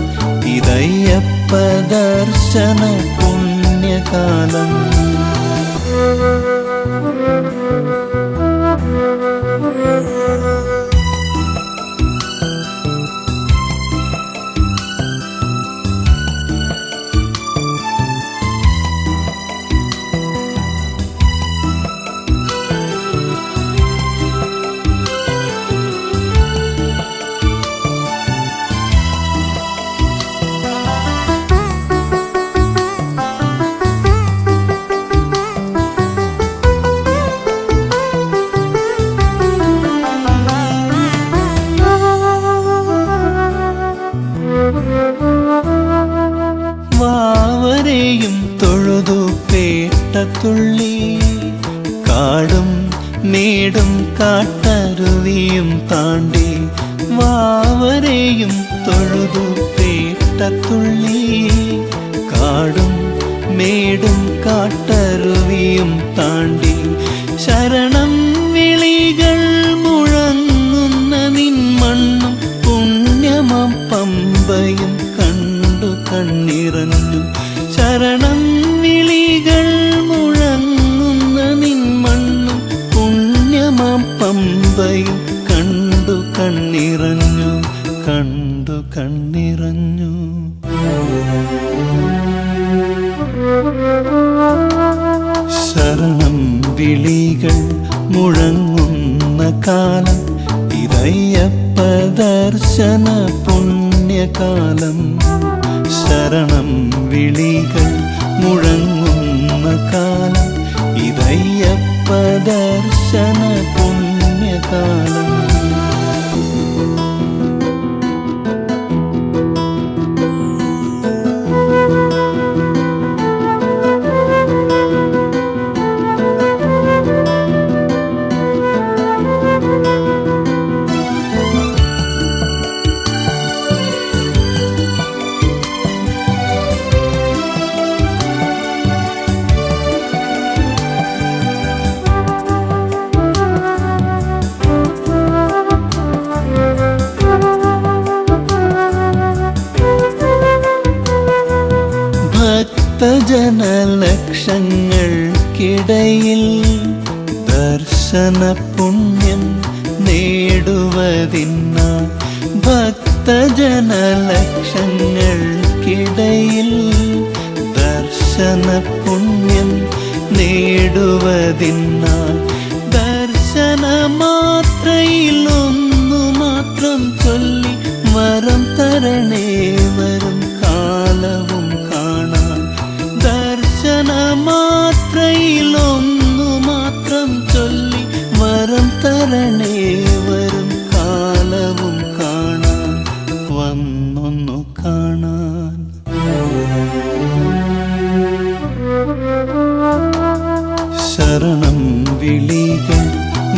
[SPEAKER 2] ഇതയ്യപ്പ ദർശന പുണ്യകാലം വാവരെയും തൊഴുതു പേട്ടത്തുള്ളി കാടും മേടും കാട്ടരുവിയും താണ്ടി വാവരെയും തൊഴുതു പേട്ടത്തുള്ളി കാടും മേടും കാട്ടരുവിയും താണ്ടി ശരണം വിളികൾ മുഴങ്ങുന്ന നിൻ മണ്ണും പുണ്യമം പമ്പയും കണ്ടു കണ്ണിറഞ്ഞു ശരണം വിളികൾ മുഴങ്ങുന്ന നിൻ മണ്ണും പുണ്യമം പമ്പയും കണ്ടു കണ്ണിറഞ്ഞു കണ്ടു കണ്ണിറഞ്ഞു ശരണം വിളികൾ മുഴങ്ങുന്ന കാലം ഇതയ്യപ്പ ദർശന പുണ്യകാലം ശരണം വിളികൾ മുഴങ്ങുന്ന കാലം ഇതയ്യപ്പ ദർശന പുണ്യകാലം ഭക്തജനലക്ഷങ്ങൾക്കിടയിൽ ദർശന പുണ്യം നേടുവതിനായി ഭക്തജനലക്ഷങ്ങൾക്കിടയിൽ ദർശന പുണ്യം നേടുവതിനായി ദർശനമാത്രയിലൊന്നു മാത്രം ചൊല്ലി വരം തരണേ വരും കാലവും കാണാൻ ദർശനമാത്രയിലൊന്നു മാത്രം ചൊല്ലി വരം തരണേ വരും കാലവും കാണാൻ വന്നൊന്നു കാണാൻ ശരണം വിളികൾ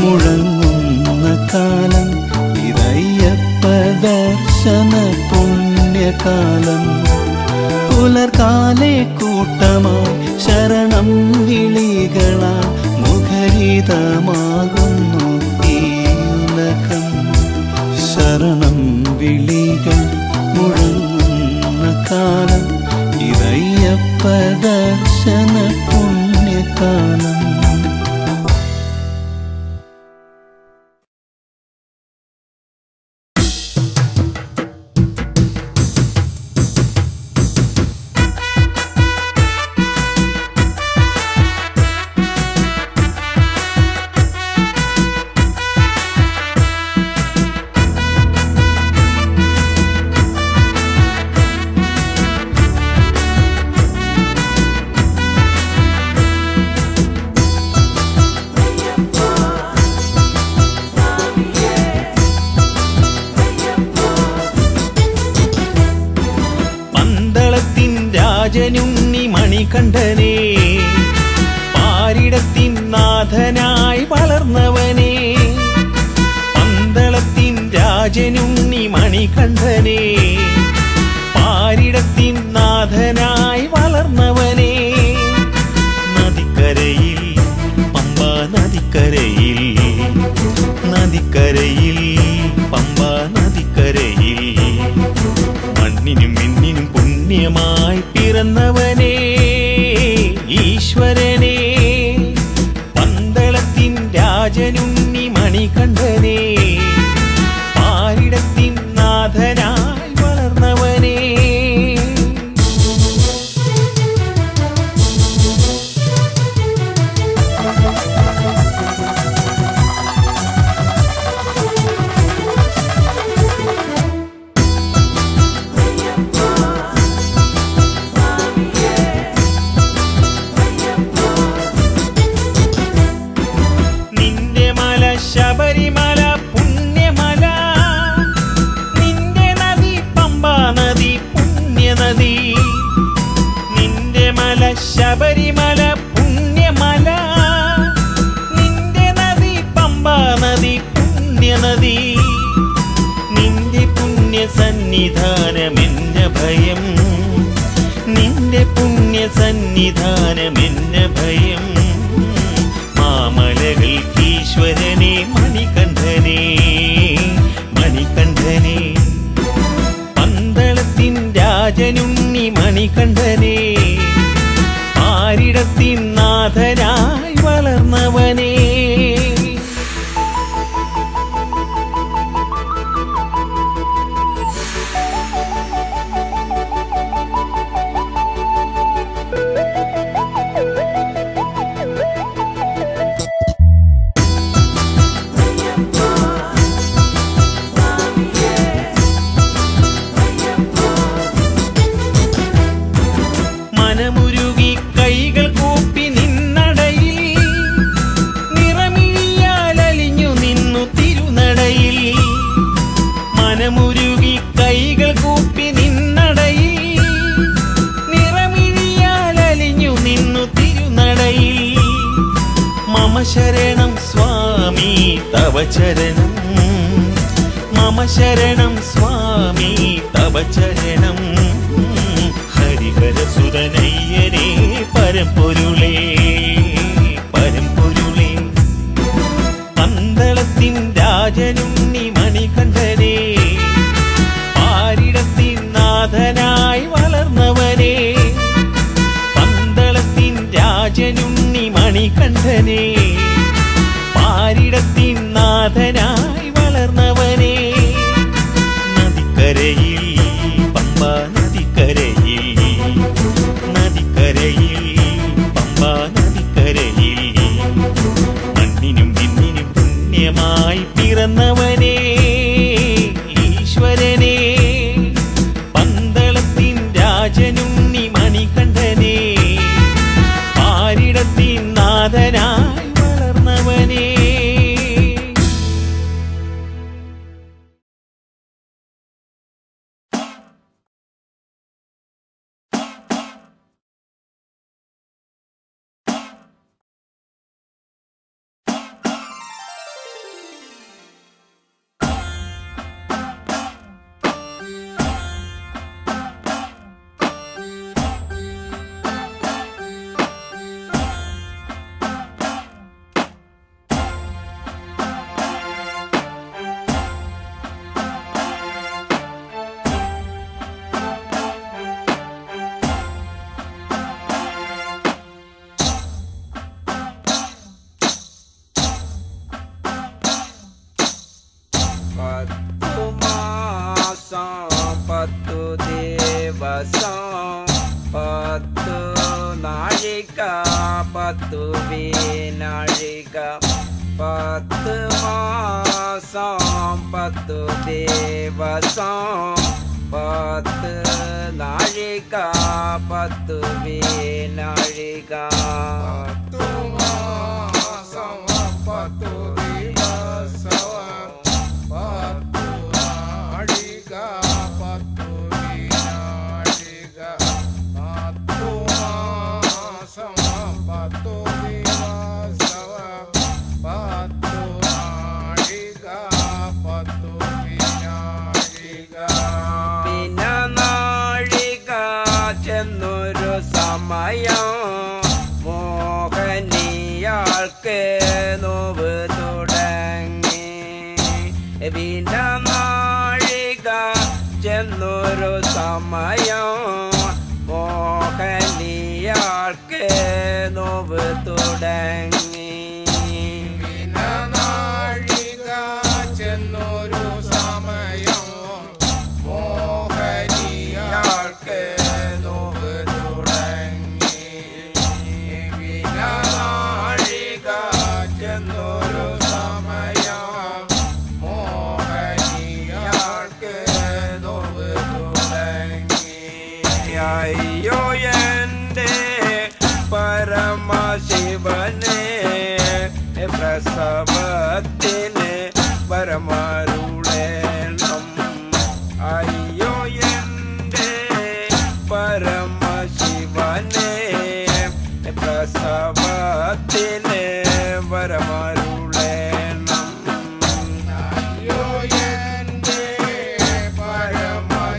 [SPEAKER 2] മുഴങ്ങുന്ന കാലം ഇതയ്യപ്പ ദർശന പുണ്യകാലം പുലർകാലെ കൂട്ടമായി ശരണം വിളികളാൽ മുഖരിതമാകുന്നു ഈ ഉലകം ശരണം വിളികൾ മുഴങ്ങുന്ന കാലം ഇതയ്യപ്പ ദർശന പുണ്യകാലം
[SPEAKER 3] രാജനുണ്ണി മണികണ്ഠനേ പാരിടത്തിൻ നാഥനായി വളർന്നവനേ പന്തളത്തിൻ രാജനുണ്ണി മണികണ്ഠനേ പാരിടത്തിൻ നാഥനായി വളർന്നവനേ നദിക്കരയിൽ പമ്പ നദിക്കരയിൽ നദിക്കരയിൽ പമ്പ നദിക്കരയിൽ മണ്ണിനും മിന്നിനും പുണ്യമായി പിറന്നവനേ ഈശ്വരനേ പന്തളത്തിൻ രാജനുണ്ണി മണികണ്ഠനേ പാരിടത്തിൻ നാഥനായി വളർന്നവനേ ശബരിമല പുണ്യമല നിന്റെ നദി പമ്പാ നദി പുണ്യനദി നിന്റെ മല ശബരിമല പുണ്യമല നിന്റെ നദി പമ്പാ നദി പുണ്യനദി
[SPEAKER 2] സന്നിധാനമെന്ന ഭയം, നിന്റെ പുണ്യ സന്നിധാനമെന്ന ഭയം. മാമലകൾക്കീശ്വരനെ മണികണ്ഠനെ മണികണ്ഠനെ, പന്തളത്തിൻ രാജനുണ്ണി മണികണ്ഠനെ, ആരിടത്തിൻ നാഥനായി വളർന്നവനേ. മനമുരുകി കൈകൾ കൂപ്പി നിന്നടയിൽ, നിറമിഴിയാലലിഞ്ഞു നിന്നു തിരുനടയിൽ. മനമുരുകി കൈകൾ കൂപ്പി നിന്നടയിൽ, നിറമിഴിയാലലിഞ്ഞു നിന്നു തിരുനടയിൽ. മമ ശരണം സ്വാമി തവ ചരണം, മമ ശരണം സ്വാമി തവ ചരണം. ഹരിഹരസുതനയ്യനേ പരമ്പൊരുളേ പരമ്പൊരുളേ, പന്തളത്തിൻ രാജനുണ്ണി മണികണ്ഠനെ, ആരിടത്തിൻ നാഥനായി വളർന്നവനേ. പന്തളത്തിൻ രാജനുണ്ണി മണികണ്ഠനെ, ആരിടത്തിൻ നാഥനായി വളർന്നവനേ. നദിക്കരയിൽ പമ്പ നദിക്കരയിൽ, നദിക്കരയിൽ പമ്പ നദിക്കരയിൽ, മണ്ണിനും വിണ്ണിനും പുണ്യമായി പിറന്നവനേ ഈശ്വരനേ. പന്തളത്തിൻ രാജനുണ്ണി മണികണ്ഠനെ, ആരിടത്തിൻ നാഥനായി വളർന്നവനേ.
[SPEAKER 5] പത്തു ദിവസം പത്തു നാഴിക പത്തു വിനാഴിക, 10 മാസം 10 ദിവസം 10 നാഴിക 10 വിനാഴിക. 10 മാസം 10 ദിവസം 10 നാഴിക 10 വിനാഴിക, 10 മാസം 10 ദിവസം 10 നാഴിക 10 വിനാഴിക. വിനാഴിക ചെന്നൊരു സമയം മോഹനിയാൾക്ക് നോവ് തുടങ്ങി. വിനാഴിക ചെന്നൊരു സമയം മോഹനിയാൾക്ക് നോവ് തുടങ്ങി. വിനാഴിക ചെന്നൊരു സമയം മോഹനിയാൾക്ക് നോവ് തുടങ്ങി. വിനാഴിക ചെന്നൊരു സമയം മോഹനിയാൾക്ക് നോവ് തുടങ്ങി. അയ്യോ എൻ്റെ പരമശിവനെ, പ്രസവത്തിന് പരമരുളേണം. അയ്യോ എൻ്റെ പരമശിവനെ, പ്രസവത്തിന് പരമരുളേണം. അയ്യോ എൻ്റെ പരമശിവനെ,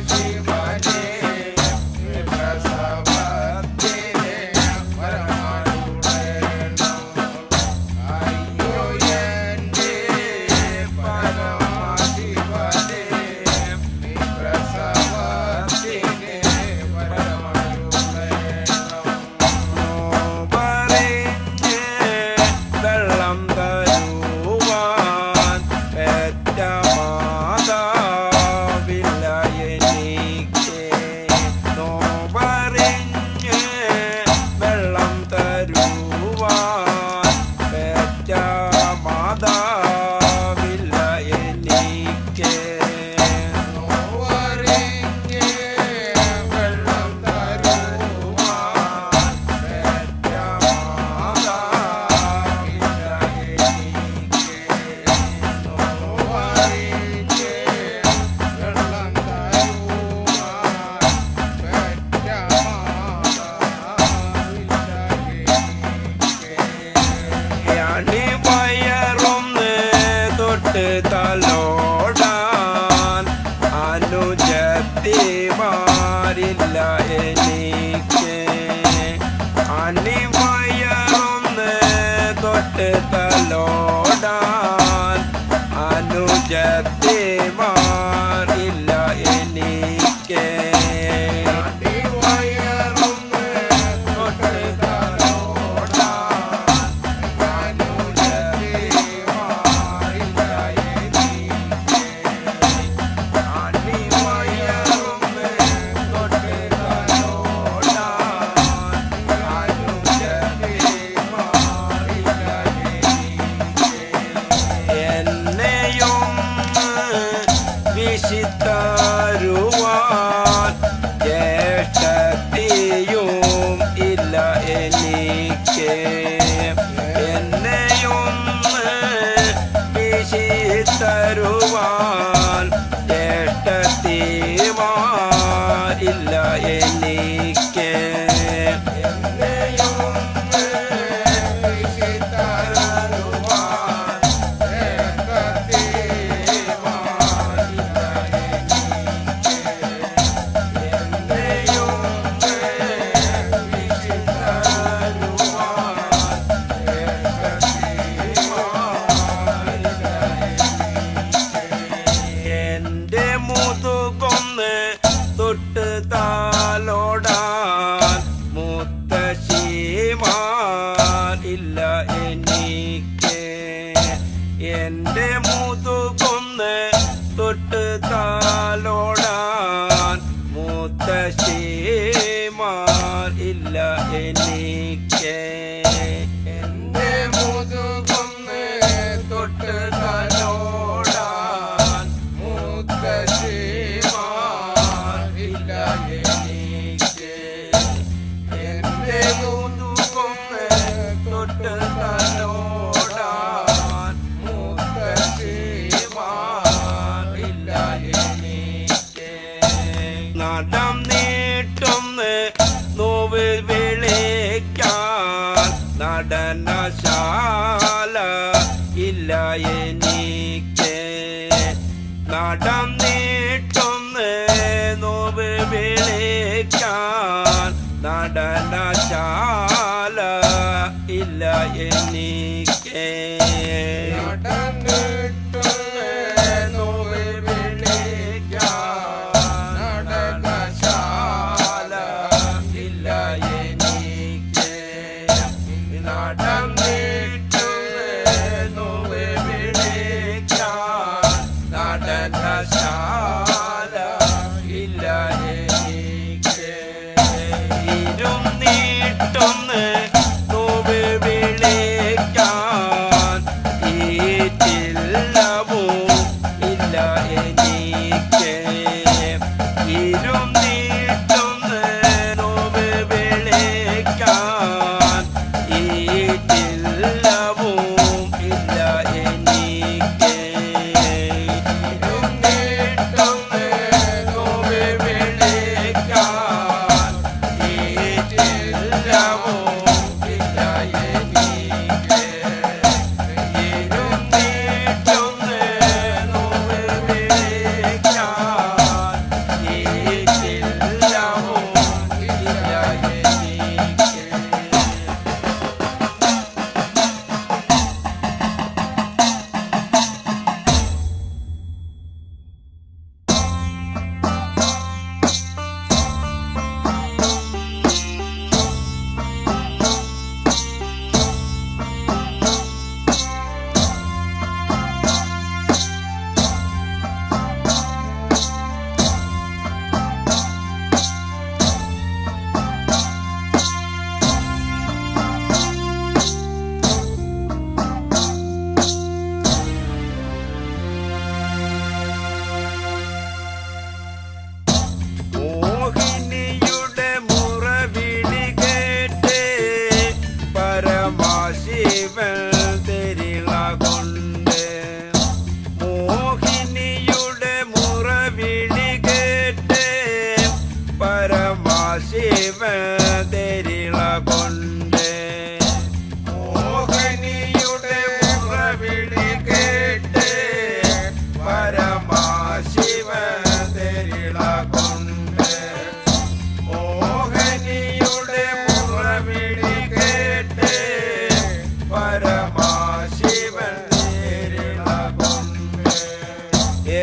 [SPEAKER 5] തൊട്ട് തലോടാൻ അനുജത്തിമാരില്ല എനിക്ക് അണിവയറൊന്ന് തൊട്ട് തലോടാൻ അനുജത്തിമാരില്ല എനിക്ക് വീശിത്തരുവാൻ ജ്യേഷ്ഠത്തിയും ഇല്ല എനിക്ക് എന്നെയൊന്ന് വീശിത്തരുവാൻ ജ്യേഷ്ഠത്തിമാരില്ല എനിക്ക് മുതുകൊന്ന് തൊട്ട് താലോടാൻ മുത്തശ്ശിമാരില്ല എനിക്ക് എൻ്റെ മുതുകൊന്ന് തൊട്ട് താലോടാൻ മുത്തശ്ശിമാരില്ല എനിക്ക് എൻ്റെ മുതുകൊന്ന് തൊട്ട് താലോടാൻ മുത്തശ്ശിമാരില്ല എനിക്ക് എൻ്റെ മുതുകൊന്ന് തൊട്ട് തലോടാൻ മുത്തശ്ശിമാരില്ല എനിക്ക് നടം നീട്ടൊന്ന് നോവ് വിളിക്കാൻ നടനശാല ഇല്ല എനിക്ക് നടം നീട്ടൊന്ന് നോവ് വിളിക്കാൻ നടനശാല ഇല്ല എനിക്ക് നോവ് വിളിക്കാൻ നടനശാല ഇല്ല എനിക്ക് നടം നീട്ടൊന്ന് നോവ് വിളിക്കാൻ നടനശാല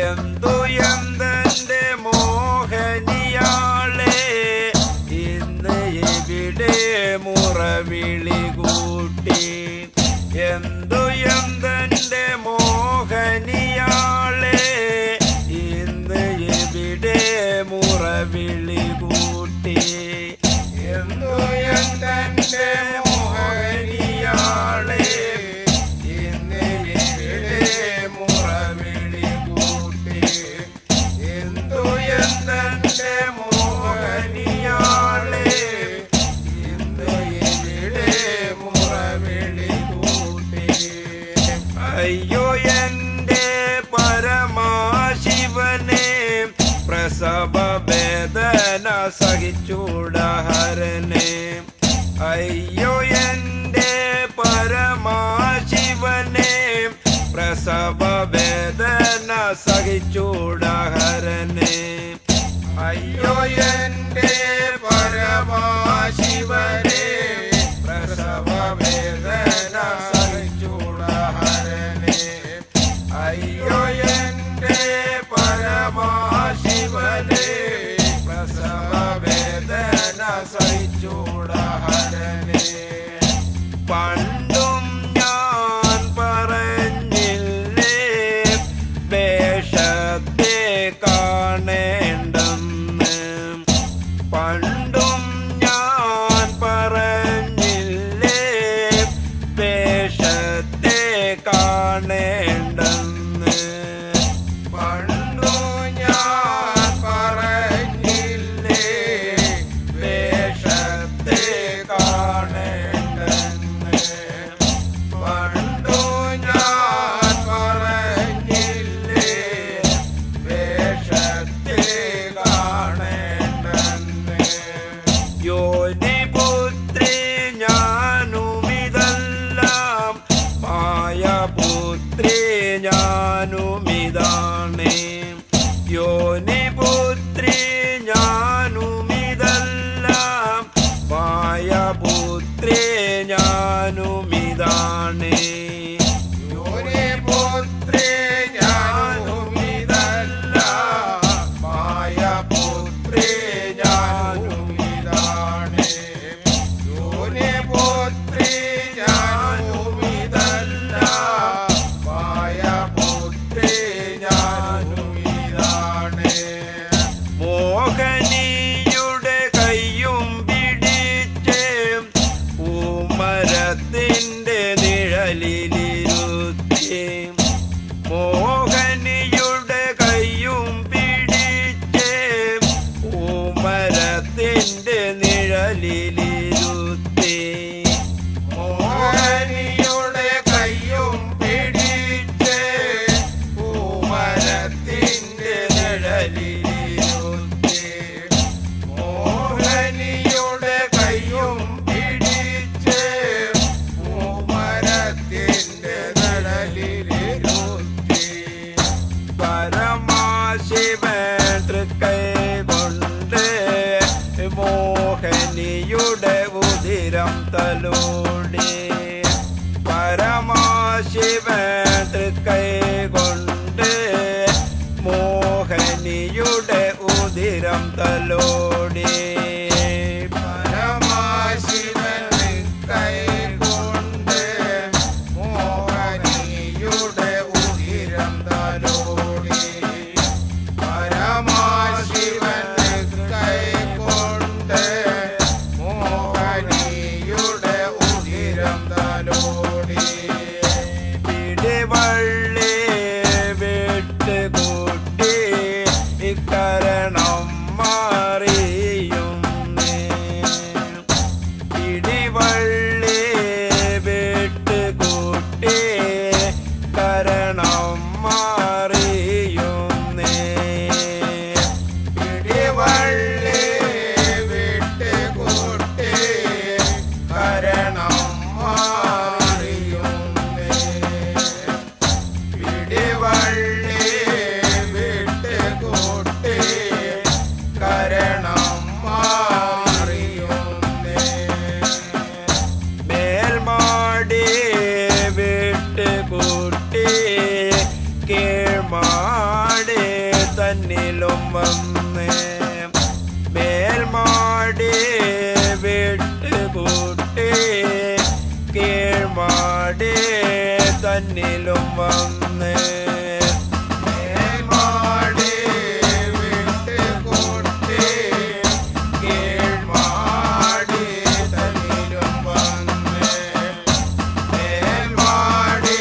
[SPEAKER 5] എന്തു എന്തെന്റെ മോഹനിയാളെ ഇന്ന് എവിടെ മുറവിളി കൂട്ടി എന്തു എന്തെന്റെ മോഹനിയാളെ ഇന്ന് എവിടെ മുറവിളി കൂട്ടി എന്തു എന്തെന്റെ മോഹനിയാളെ ഇന്ന് എവിടെ മുറവിളി കൂട്ടി എന്തു എന്തെന്റെ മോഹനിയാളെ ഇന്ന് എവിടെ മുറവിളി കൂട്ടി അയ്യോ എന്റെ പരമാശിവനെ പ്രസവ വേദന സഹിച്ചൂടഹരനെ അയ്യോ എന്റെ പരമാശിവനെ പ്രസവ വേദന സഹിച്ചൂടഹരനെ അയ്യോ എന്റെ പരമാശിവനെ പ്രസവ വേദന സഹിച്ചൂടഹരനെ അയ്യോ എന്റെ പരമാശിവനെ പ്രസവ വേദന സഹിച്ചൂടഹരനെ പണ്ടും ഞാൻ പറഞ്ഞില്ലേ വേഷത്തെ കാണേണ്ടെന്ന് പണ്ടും ഞാൻ പറഞ്ഞില്ലേ വേഷത്തെ കാണേണ്ടെന്ന് പണ്ടു ഞാൻ പറഞ്ഞില്ലേ വേഷത്തെ കാണേണ്ടെന്ന് പണ്ടു ഞാൻ പറഞ്ഞില്ലേ വേഷത്തെ കാണേണ്ടെന്ന് യോനിപുത്രി ഞാനുമിതെല്ലാം മായപുത്രി ഞാനുമിതാണ് യോനിപുത്രി ഞാനുമിതെല്ലാം മായപുത്രി ഞാനുമിതാണ് യോനിപുത്രി ഞാനുമിതെല്ലാം മായപുത്രി ഞാനുമിതാണ് യോനിപുത്രി ഞാനുമിതെല്ലാം മായപുത്രി ഞാനുമിതാണ് മോഹനിയുടെ കയ്യും പിടിച്ച് പൂമരത്തിൻ്റെ നിഴലിലിരുത്തി മോഹനിയുടെ കയ്യും പിടിച്ച് പൂമരത്തിൻ്റെ നിഴലിലിരുത്തി മോഹനിയുടെ കയ്യും പിടിച്ച് പൂമരത്തിൻ്റെ നിഴലിലിരുത്തി മോഹനിയുടെ കയ്യും പിടിച്ച് പൂമരത്തിൻ്റെ നിഴലിലിരുത്തി പരമാശിവൻ തൃക്കൈ കൊണ്ട് മോഹനിയുടെ ഉദിരം തലോടി പരമാശിവൻ തൃക്കൈ കൊണ്ട് മോഹനിയുടെ ഉദിരം തലോടി പരമാശിവൻ തൃക്കൈ കൊണ്ട് മോഹനിയുടെ ഉദിരം തലോടി പരമാശിവൻ തൃക്കൈ കൊണ്ട് മോഹനിയുടെ ഉദിരം തലോടി പിടിവള്ളി വിട്ടുകൂട്ടി ഇക്കരണം മാറിയും പിടിവള്ളി വിട്ടുകൂട്ടി കരണം മാറിയും പിടിവള്ളി വിട്ടുകൂട്ടി കരണം മാറിയും പിടിവള്ളി വിട്ടുകൂട്ടി കരണം മാറിയും മേൽമാടി വിട്ടുകൂട്ടി കീഴ്മാടി തന്നിലും വന്ന് മേൽമാടി വിട്ടുകൂട്ടി കീഴ്മാടി തന്നിലും വന്ന് മേൽമാടി വിട്ടുകൂട്ടി കീഴ്മാടി തന്നിലും വന്ന് മേൽമാടി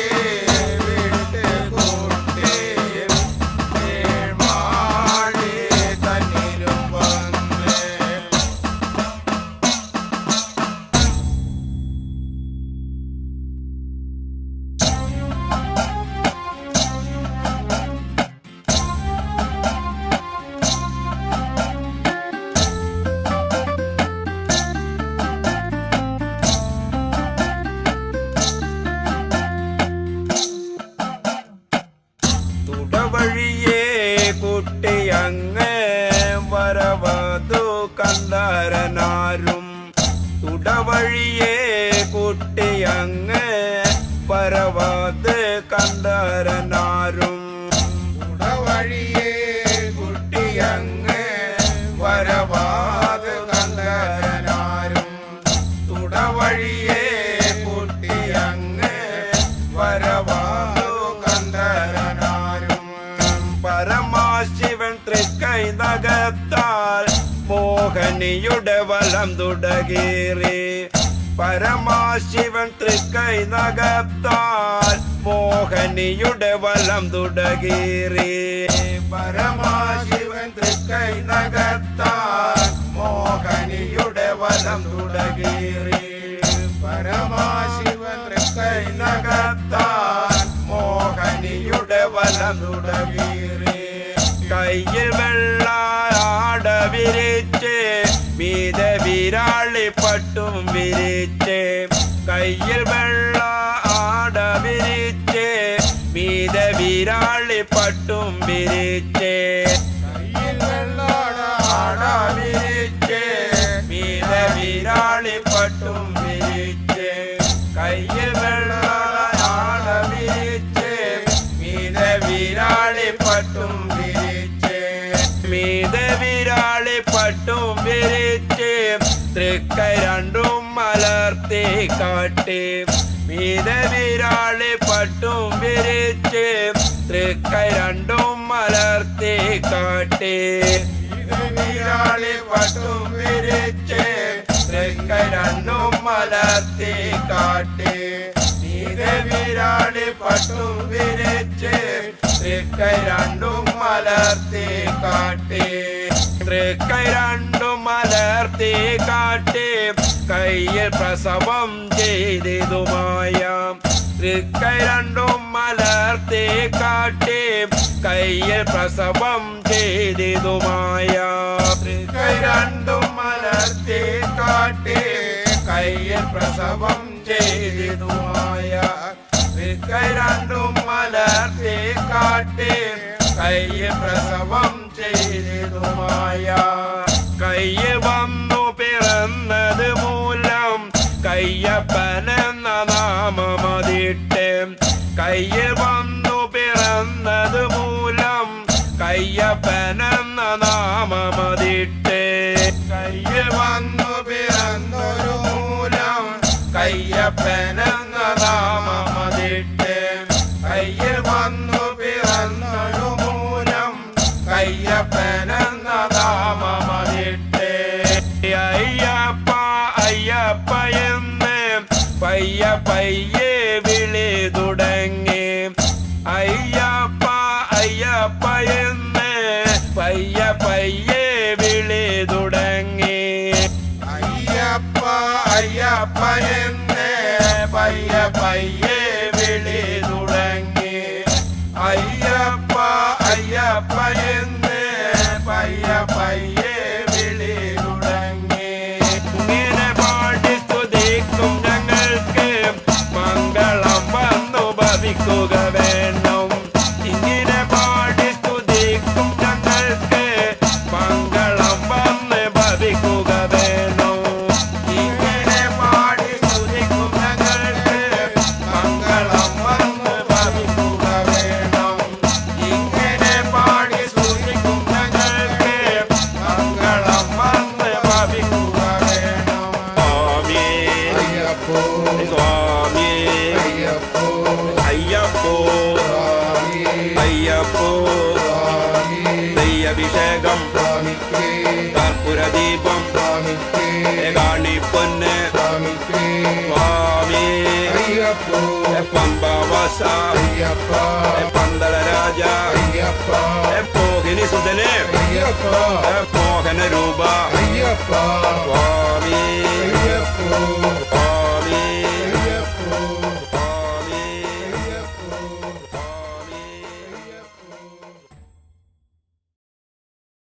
[SPEAKER 5] വിട്ടുകൂട്ടി കീഴ്മാടി തന്നിലും വന്ന് തുടവഴിയേ കുട്ടിയങ്ങ് വരവതു കണ്ടാരനാരും തുടവഴിയേ കുട്ടിയങ്ങ് വരവത് കണ്ടാരനാരും തുടവഴിയേ കുട്ടിയങ്ങ് വരവാത് കണ്ടാരനാരും തുടവഴിയേ കുട്ടിയങ്ങ് വരവാതു കണ്ടാരനാരും പരമാശിവൻ തൃക്കൈ നഖത്താൽ മോഹനിയുടെ വലം തുടകേറി പരമാശിവൻ തൃക്കൈ നഖത്താൽ മോഹനിയുടെ വലം തുടകേറി പരമാശിവൻ തൃക്കൈ നഖത്താൽ മോഹനിയുടെ വലം തുടകേറി പരമാശിവൻ തൃക്കൈ നഖത്താൽ മോഹനിയുടെ വലം തുടകേറി കയ്യിൽ വെള്ളാട വിരിച്ച് മീതെ വിരാളി പട്ടും വിരിച്ച് കയ്യിൽ വെള്ളാട വിരിച്ച് മീതെ വിരാളി പട്ടും വിരിച്ച് കയ്യിൽ വെള്ളാട വിരിച്ച് മീതെ വിരാളി പട്ടും വിരിച്ച് കയ്യിൽ വെള്ളാട വിരിച്ച് മീതെ വിരാളി പട്ടും വിരിച്ച് മീതെ വിരാളി പട്ടും വിരിച്ച് തൃക്കൈ രണ്ടും മലർത്തി കാട്ടി മീതെ വിരാളി പട്ടും വിരിച്ച് തൃക്കൈ രണ്ടും മലർത്തി കാട്ടി വിരാളി പട്ടും വിരിച്ച് തൃക്കൈ രണ്ടും മലർത്തി കാട്ടി മീതെ വിരാളി പട്ടും വിരിച്ച് തൃക്കൈ രണ്ടും മലർത്തി കാട്ടി തൃക്കൈ രണ്ടും മലർത്തി കാട്ടി കയ്യിൽ പ്രസവം ചെയ്തതുമായ തൃക്കൈ രണ്ടും മലർത്തി കാട്ടി കയ്യിൽ പ്രസവം ചെയ്തതുമായ തൃക്കൈ രണ്ടും മലർത്തി കാട്ടി കയ്യിൽ പ്രസവം ചെയ്തതുമായ തൃക്കൈ രണ്ടും മലർത്തി കാട്ടി കയ്യിൽ പ്രസവം ചെയ്തതുമായ കയ്യിൽ വന്നു പിറന്നത് മൂലം കയ്യപ്പനെന്ന നാമമതിട്ട് കയ്യിൽ വന്നു പിറന്നത് മൂലം കയ്യപ്പനെന്ന നാമമതിട്ട് കയ്യിൽ വന്നു പിറന്നൊരു മൂലം കയ്യപ്പനെന്ന നാമമതിട്ട് കയ്യിൽ വന്നു പിറന്നൊരു മൂലം കയ്യപ്പനെന്ന നാമമതിട്ട് അയ്യപ്പ അയ്യപ്പ എന്ന് പയ്യ പയ്യെ വിളി തുടങ്ങി അയ്യപ്പ അയ്യപ്പ എന്ന് പയ്യ പയ്യെ വിളി തുടങ്ങി അയ്യപ്പ അയ്യപ്പ എന്ന് പയ്യ പയ്യെ വിളി തുടങ്ങി അയ്യപ്പ അയ്യപ്പ എന്ന് പയ്യ പയ്യെ വിളി തുടങ്ങി ഇങ്ങനെ പാടി സ്തുതിക്കും ഞങ്ങൾക്ക് മംഗളം വന്നു ഭവിക്കുക വേണം ഇങ്ങനെ പാടി സ്തുതിക്കും ഞങ്ങൾക്ക് മംഗളം വന്ന് ഭവിക്കുക വേണം ഇങ്ങനെ പാടി സ്തുതിക്കും ഞങ്ങൾക്ക് മംഗളം വന്ന് ഭവിക്കുക വേണം ഇങ്ങനെ പാടി അഭിഷേകം കർപ്പൂരദീപം കാണിപ്പൊന്ന് സ്വാമി പമ്പവസ പന്തള രാജ മോഹിനി സുതനെ മോഹന രൂപ